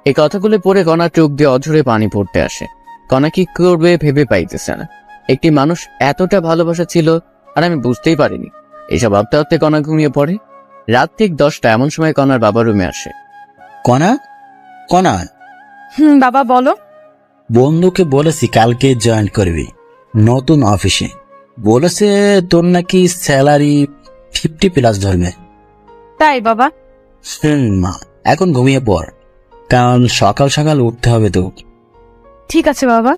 এই কথাগুলো পড়ে কণা চোখ দিয়ে অঝরে পানি পড়তে আসে। কণা কি করবে ভেবে পাইতেছে না। একটি মানুষ এতটা ভালোবাসা ছিল আর আমি বুঝতেই পারিনি। এইসব ভাবতে ভাবতে কণা ঘুমিয়ে পড়ে। রাত ঠিক 10টা, এমন সময় কণার বাবা রুমে আসে। কণা, কণা, বাবা বলো। বন্ধুকে বলেছি কালকে জয়েন করবি নতুন অফিসে। বলেছে তোর নাকি স্যালারি 50+ ধরবে। তাই বাবা? মা, এখন ঘুমিয়ে পড়, কারণ সকাল সকাল উঠতে হবে তো। ঠিক আছে বাবা।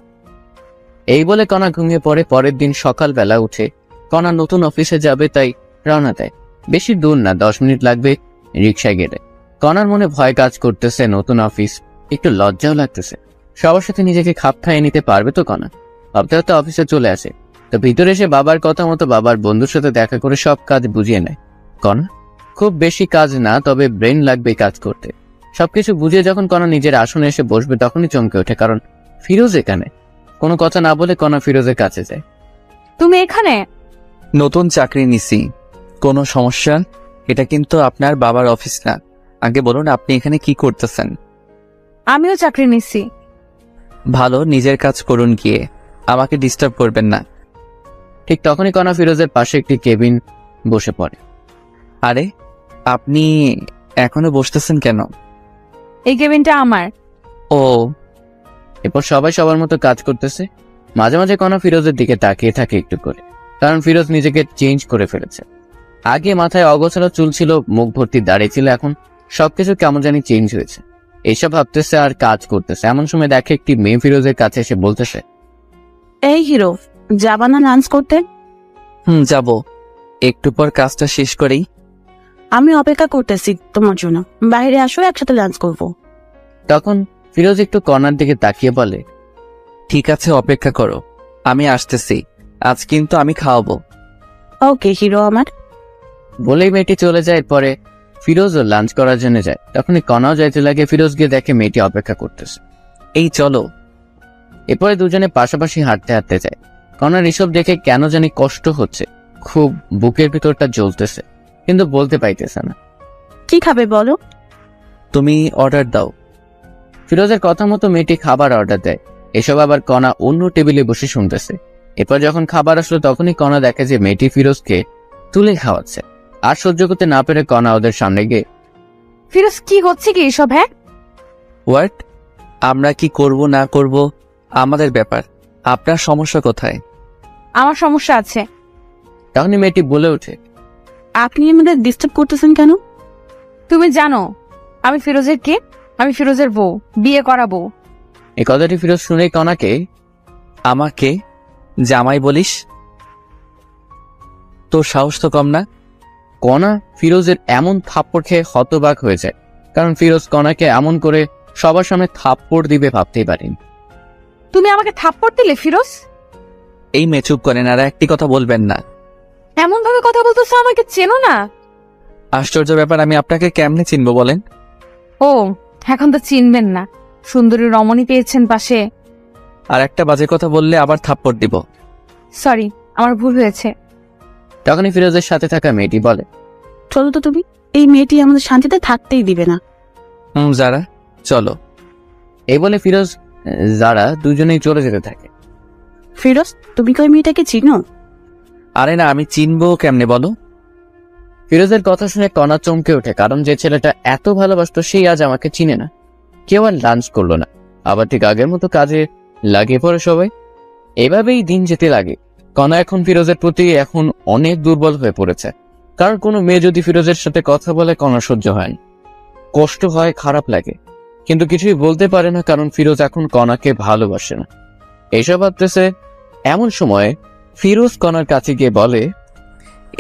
এই বলে কণা ঘুমিয়ে পড়ে। পরের দিন সকালবেলা উঠে কণা নতুন অফিসে যাবে, তাই রওনা দেয়। বেশি দূর না, 10 মিনিট লাগবে রিক্সায় গেলে। কণার মনে ভয় কাজ করতেছে, নতুন অফিস, একটু লজ্জাও লাগতেছে। সবার সাথে নিজেকে খাপ খাইয়ে নিতে পারবে তো কণা? ভাবতে ভাবতে অফিসে চলে আসে। তো ভিতরে এসে বাবার কথা মতো বাবার বন্ধুর সাথে দেখা করে সব কাজ বুঝিয়ে নেয় কণা। খুব বেশি কাজ না, তবে ব্রেন লাগবে কাজ করতে। সবকিছু বুঝিয়ে যখন কণা নিজের আসনে এসে বসবে, তখনই চমকে ওঠে, কারণ ফিরোজ এখানে। কোনো কথা না বলে কণা ফিরোজের কাছে যায়। তুমি এখানে? নতুন চাকরি নিছি। কোনো সমস্যা? এটা কিন্তু আপনার বাবার অফিস না। আগে বলুন আপনি এখানে কি করতেছেন? আমিও চাকরি নিচ্ছি। ভালো, নিজের কাজ করুন গিয়ে, আমাকে ডিস্টার্ব করবেন না। ঠিক তখনই কণা ফিরোজের পাশে একটি কেবিন বসে পড়ে। আরে আপনি এখনো বসতেছেন কেন? এই কেবিনটা আমার। ও, এরপর সবাই সবার মতো কাজ করতেছে। মাঝে মাঝে কণা ফিরোজের দিকে তাকিয়ে থাকে একটু করে, কারণ ফিরোজ নিজেকে চেঞ্জ করে ফেলেছে। আগে মাথায় অগোছালো চুল ছিল, মুখ ভর্তি দাড়ি ছিল, এখন সবকিছু কেমন জানি চেঞ্জ হয়েছে। এইসব ভাবতেছে আর কাজ করতেছে। এমন সময় দেখে একটি মেয়ে ফিরোজের কাছে এসে বলতেছে, এই হিরো, যাবা না লাঞ্চ করতে? যাব, একটু পর কাজটা শেষ করেই। আমি অপেক্ষা করতেছি তোমার জন্য, বাইরে আসো, একসাথে লাঞ্চ করবো। তখন ফিরোজ একটু কণার দিকে তাকিয়ে বলে, ঠিক আছে, অপেক্ষা করো, আমি আসতেছি। আজ কিন্তু আমি খাওয়াবো। ওকে হিরো আমার। বলেই মেয়েটি চলে যায়। পরে ফিরোজও লাঞ্চ করার জন্য যায়। তখনই কণাও যাইতে লাগে। ফিরোজ গিয়ে দেখে মেয়েটি অপেক্ষা করতেছে। এই চলো। এরপরে দুজনে পাশাপাশি হাঁটতে হাঁটতে যায়। কণার এসব দেখে কেন জানি কষ্ট হচ্ছে, খুব বুকের ভিতরটা জ্বলতেছে, কিন্তু বলতে পাইতেছে না। কি খাবে বলো? তুমি অর্ডার দাও। ফিরোজের কথা মতো মেয়েটি খাবার অর্ডার দেয়। এসব আবার কণা অন্য টেবিলে বসে শুনতেছে। এরপর যখন খাবার আসলো, তখনই কণা দেখে যে মেয়েটি ফিরোজকে তুলে খাওয়াচ্ছে। আর সহ্য করতে না পেরে কণা ওদের সামনে গিয়ে, ফিরোজ কি হচ্ছে কি এসব? হ্যাঁ, হোয়াট? আমরা কি করব না করব আমাদের ব্যাপার, আপনার সমস্যা কোথায়? আমার সমস্যা আছে। তখনই মেয়েটি বলে ওঠে, আপনি আমাদের ডিস্টার্ব করতেছেন কেন? তুমি জানো আমি ফিরোজের কে? আমি ফিরোজের বউ, বিয়ে করা বউ। এই কথাটি ফিরোজ শুনেই কণাকে, আমাকে জামাই বলিস? তোর সাহস তো কম না। কণা ফিরোজের এমন থাপ্পড় খেয়ে হতবাক হয়ে যায়, কারণ ফিরোজ কণাকে এমন করে সবার সামনে থাপ্পড় দিবে ভাবতেই পারেনি। তুমি আমাকে থাপ্পড় দিলে ফিরোজ? এই মেয়ে চুপ করেন, আর একটি কথা বলবেন না। এমন ভাবে কথা বলতেছো, আমাকে চেনো না? আশ্চর্য ব্যাপার, আমি আপনাকে কেমনে চিনবো বলেন? ও, এখন তো চিনবেন না। সুন্দরী রমণী পেয়েছেন পাশে। আর একটা বাজে কথা বললে আবার থাপ্পড় দিব। সরি, আমার ভুল হয়েছে। তখনই ফিরোজের সাথে থাকা মেয়েটি বলে, চলো তো তুমি, এই মেয়েটি আমাদের শান্তিতে থাকতেই দিবে না। যারা, চলো। এই বলে ফিরোজ যারা দুজনেই চলে যেতে থাকে। ফিরোজ, তুমি কি ওই মেয়েটাকে চিনো? আরে না, আমি চিনবো কেমনে বলো? ফিরোজের কথা শুনে কণা চমকে ওঠে, কারণ যে ছেলেটা এত ভালোবাসতো সেই আজ আমাকে চিনে না। কেউ আর লাঞ্চ করলো না, আবার ঠিক আগের মতো কাজে লাগিয়ে পড়ে সবাই। এভাবেই দিন যেতে লাগে। কণা এখন ফিরোজের প্রতি এখন অনেক দুর্বল হয়ে পড়েছে, কারণ কোনো মেয়ে যদি ফিরোজের সাথে কথা বলে কণা সহ্য হয় না, কষ্ট হয়, খারাপ লাগে, কিন্তু কিছুই বলতে পারে না, কারণ ফিরোজ এখন কণাকে ভালোবাসে না। এইসব ভাবতেছে এমন সময় ফিরোজ কণার কাছে গিয়ে বলে,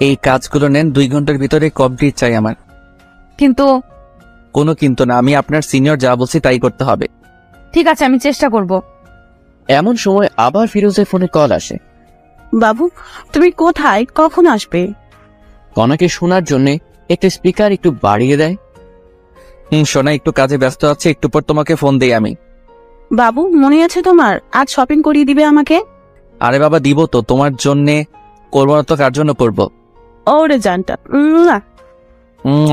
এই কাজগুলো নেন, 2 ঘন্টার ভিতরে কমপ্লিট চাই আমার। কিন্তু কোনো কিন্তু না, আমি আপনার সিনিয়র, যা বলছি তাই করতে হবে। ঠিক আছে, আমি চেষ্টা করব। এমন সময় আবার ফিরোজের ফোনে কল আসে। বাবু, তুমি কোথায়, কখন আসবে? কণাকে শোনার জন্য একটা স্পিকার একটু বাড়িয়ে দেয়। সোনা, একটু কাজে ব্যস্ত আছে, একটু পর তোমাকে ফোন দেই আমি। বাবু, মনে আছে তোমার, আজ শপিং করিয়ে দিবে আমাকে? আরে বাবা, দিব তো, তোমার জন্যে করবো না তো কার জন্য করবো? ওরে জানটা।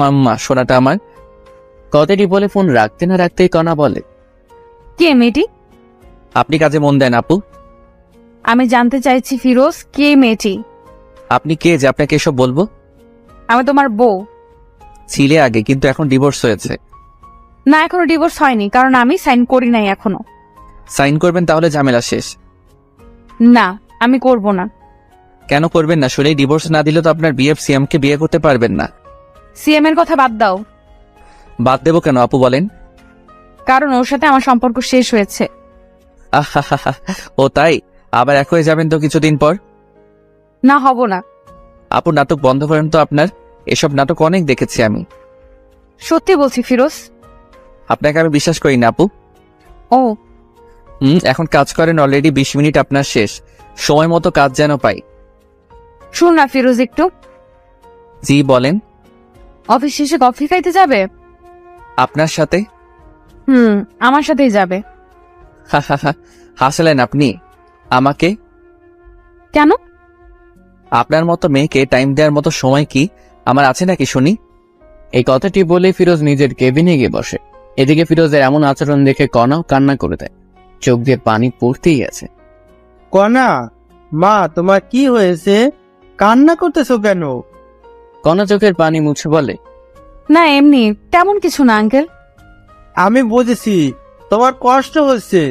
আম্মা, সোনাটা আমার। কথাটি বলে ফোন রাখতে না রাখতেই কণা বলে, কে মেয়েটি? আপনি কাজে মন দেন আপু। আমি জানতে চাইছি ফিরোজ, কে মেয়েটি? আপনি কে যে আপনাকে এসব বলবো? আমি তোমার বউ। ছিলে আগে, কিন্তু এখন ডিভোর্স হয়েছে। না, এখনো ডিভোর্স হয়নি, কারণ আমি সাইন করি নাই এখনো। সাইন করবেন তাহলে ঝামেলা শেষ। না, আমি করব না। কেন করবেন না? শুনেই ডিভোর্স না দিলে তো আপনার বিএফ সিএম কে বিয়ে করতে পারবেন না। সিএম এর কথা বাদ দাও। বাদ দেবো কেন আপু, বলেন? কারণ ওর সাথে আমার সম্পর্ক শেষ হয়েছে। আহা, ও তাই? আবার এক হয়ে যাবেন তো কিছুদিন পর। না, হব না। আপু, নাটক বন্ধ করেন তো আপনার। এসব নাটক অনেক দেখেছি আমি। সত্যি বলছি ফিরোজ। আপনাকে আমি বিশ্বাস করি না আপু। ও, এখন কাজ করেন, অলরেডি 20 মিনিট আপনার শেষ। সময় মতো কাজ যেন পাই। শুন না ফিরোজ, একটু। জি বলেন। অফিস শেষে কফি খাইতে যাবে? আপনার সাথে? আমার সাথেই যাবে। হাসলেন আপনি আমাকে? কেন? আপনার মতো মেয়েকে টাইম দেওয়ার মতো সময় কি আমার আছে নাকি শুনি? এই কথাটি বলে ফিরোজ নিজের কেবিনে গিয়ে বসে। এদিকে ফিরোজের এমন আচরণ দেখে কণাও কান্না করে দেয়, চোখ দিয়ে পানি পড়তেই আছে। কণা, মা তোমার কি হয়েছে? কান্না করতেছো কেন? কণা চোখের পানি মুছে বলে, না, এমনি, তেমন কিছু না আঙ্কেল। আমি বুঝেছি তোমার কষ্ট হচ্ছে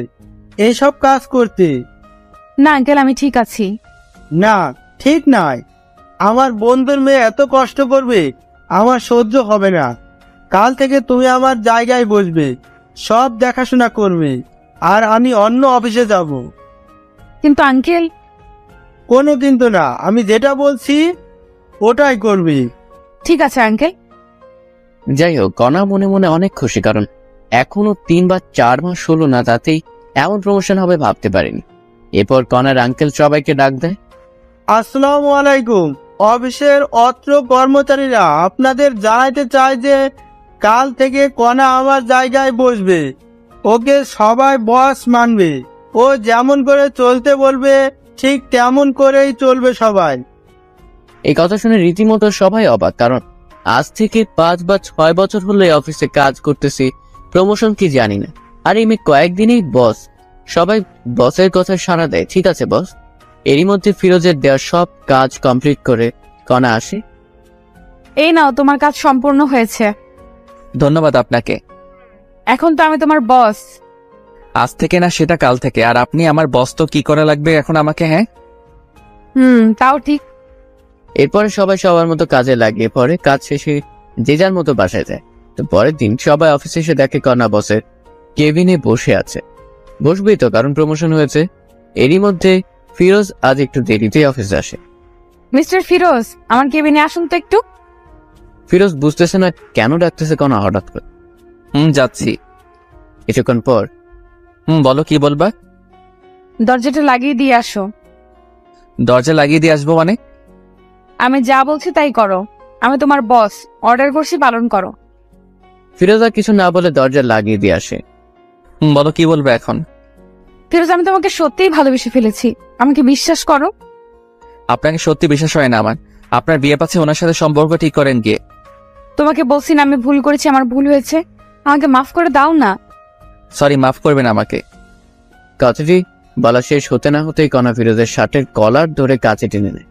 এইসব কাজ করতে। না আঙ্কেল, আমি ঠিক আছি। না, ঠিক নাই। আমার বন্ধুর মেয়ে এত কষ্ট করবে আমার সহ্য হবে না। কাল থেকে তুমি আমার জায়গায় বসবে, সব দেখাশোনা করবে, আর আমি অন্য অফিসে যাব। কিন্তু আঙ্কেল। কোনো কিন্তু না, আমি যেটা বলছি ওটাই করবে। ঠিক আছে আঙ্কেল। যাই হোক, কণা মনে মনে অনেক খুশি, কারণ এখনো 3 বা 4 মাস হলো না, তাতেই এমন প্রমোশন হবে ভাবতে পারেনি। এরপর কণার আঙ্কেল সবাইকে ডাক দেয়। আসসালামু আলাইকুম। অফিসের অত্র কর্মচারীরা আপনাদের জানাইতে চায় যে কাল থেকে কণা আমার জায়গায় বসবে। ওকে সবাই বস মানবে। ও যেমন করে চলতে বলবে ঠিক তেমন করেই চলবে সবাই। এই কথা শুনে রীতিমতো সবাই অবাক, কারণ আজ থেকে 5 বা 6 বছর হলো এই অফিসে কাজ করতেছি, প্রমোশন কি জানি না। আর এই মেয়ে কয়েকদিনেই বস। সবাই বসের কথা সাড়া দেয়, ঠিক আছে বস। এরই মধ্যে ফিরোজের দেওয়া সব কাজ কমপ্লিট করে কণা আসে। এই নাও, তোমার কাজ সম্পূর্ণ হয়েছে। ধন্যবাদ আপনাকে। এখন তো আমি তোমার বস। আজ থেকে না, সেটা কাল থেকে। আর আপনি আমার বস, তো কি করা লাগবে এখন আমাকে? হ্যাঁ, তাও ঠিক। এরপরে সবাই সবার মতো কাজে লাগিয়ে পড়ে। কাজ শেষে যে যার মতো বাসায় যায়। তো পরের দিন সবাই অফিসে এসে দেখে কণা বসের কেবিনে বসে আছে। বসবেই তো, কারণ প্রমোশন হয়েছে। এরই মধ্যে ফিরোজ আজ একটু দেরিতেই অফিসে আসে। মিস্টার ফিরোজ, আমার কেবিনে আসুন তো একটু। ফিরোজ বুঝতেছে না কেন ডাকতেছে কণা হঠাৎ করে। যাচ্ছি। কিছুক্ষণ পর, বলো, কি বলবা? দরজাটা লাগিয়ে দিয়ে আসো। দরজা লাগিয়ে দিয়ে আসবো মানে? আমি যা বলছি তাই করো। আমি তোমার বস, অর্ডার করছি, পালন করো। ফিরোজ আর কিছু না বলে দরজা লাগিয়ে দিয়ে আসে। বলো, কি বলবে এখন? ফিরোজ, আমি তোমাকে সত্যিই ভালোবেসে ফেলেছি, আমাকে বিশ্বাস করো। আপনাকে সত্যি বিশ্বাস হয় না আমার। আপনার বিয়ে পাচ্ছে, ওনার সাথে সম্পর্ক ঠিক করেন গিয়ে। তোমাকে বলছি না আমি ভুল করেছি, আমার ভুল হয়েছে, আমাকে মাফ করে দাও না। সরি, মাফ করবেন আমাকে। কথাটি বলা শেষ হতে না হতেই কণা ফিরোজের শার্টের কলার ধরে কাছে টেনে নেয়।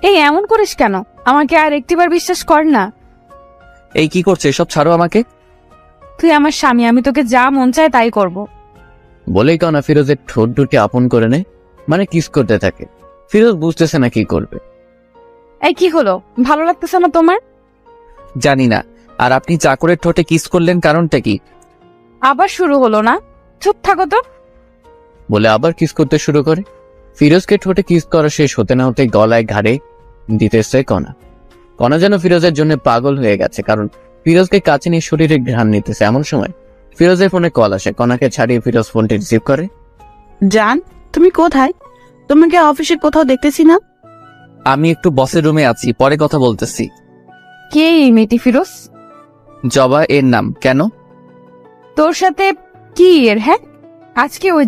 এই এমন করিস কেন? আমাকে আর একটিবার বিশ্বাস কর না। এই কি করছে এসব, ছাড়ো আমাকে। তুই আমার স্বামী, আমি তোকে যা মন চায় তাই করব। বলেই কণা ফিরোজের ঠোঁট দুটি আপন করে নেয়, মানে কিস করতে থাকে। ফিরোজ বুঝতেছে না কি করবে। এই কি হলো, ভালো লাগতেছে না তোমার? জানি না। আর আপনি চাকরের ঠোঁটে কিস করলেন, কারণটা কি? আবার শুরু হলো না? চুপ থাকো তো। বলে আবার কিস করতে শুরু করে। ফিরোজকে ঠোঁটে কিস করা শেষ হতে না হতে গলায় ঘাড়ে দিতেছে কণা। কণা যেন ফিরোজের জন্য পাগল হয়ে গেছে, কারণ ফিরোজকে কাছে নিয়ে শরীরে ঘ্রাণ নিতেছে। এমন সময় ফিরোজের ফোনে কল আসে। কণাকে ছাড়িয়ে ফিরোজ ফোনটি রিসিভ করে। জান, তুমি কোথায়? তোমাকে অফিসে কোথাও দেখতেছি না। আমি একটু বসের রুমে আছি, পরে কথা বলতেছি। কে এই মেয়েটি ফিরোজ? জবা এর নাম। কেন? তোর সাথে কি এর? হ্যাঁ, আজকে ওই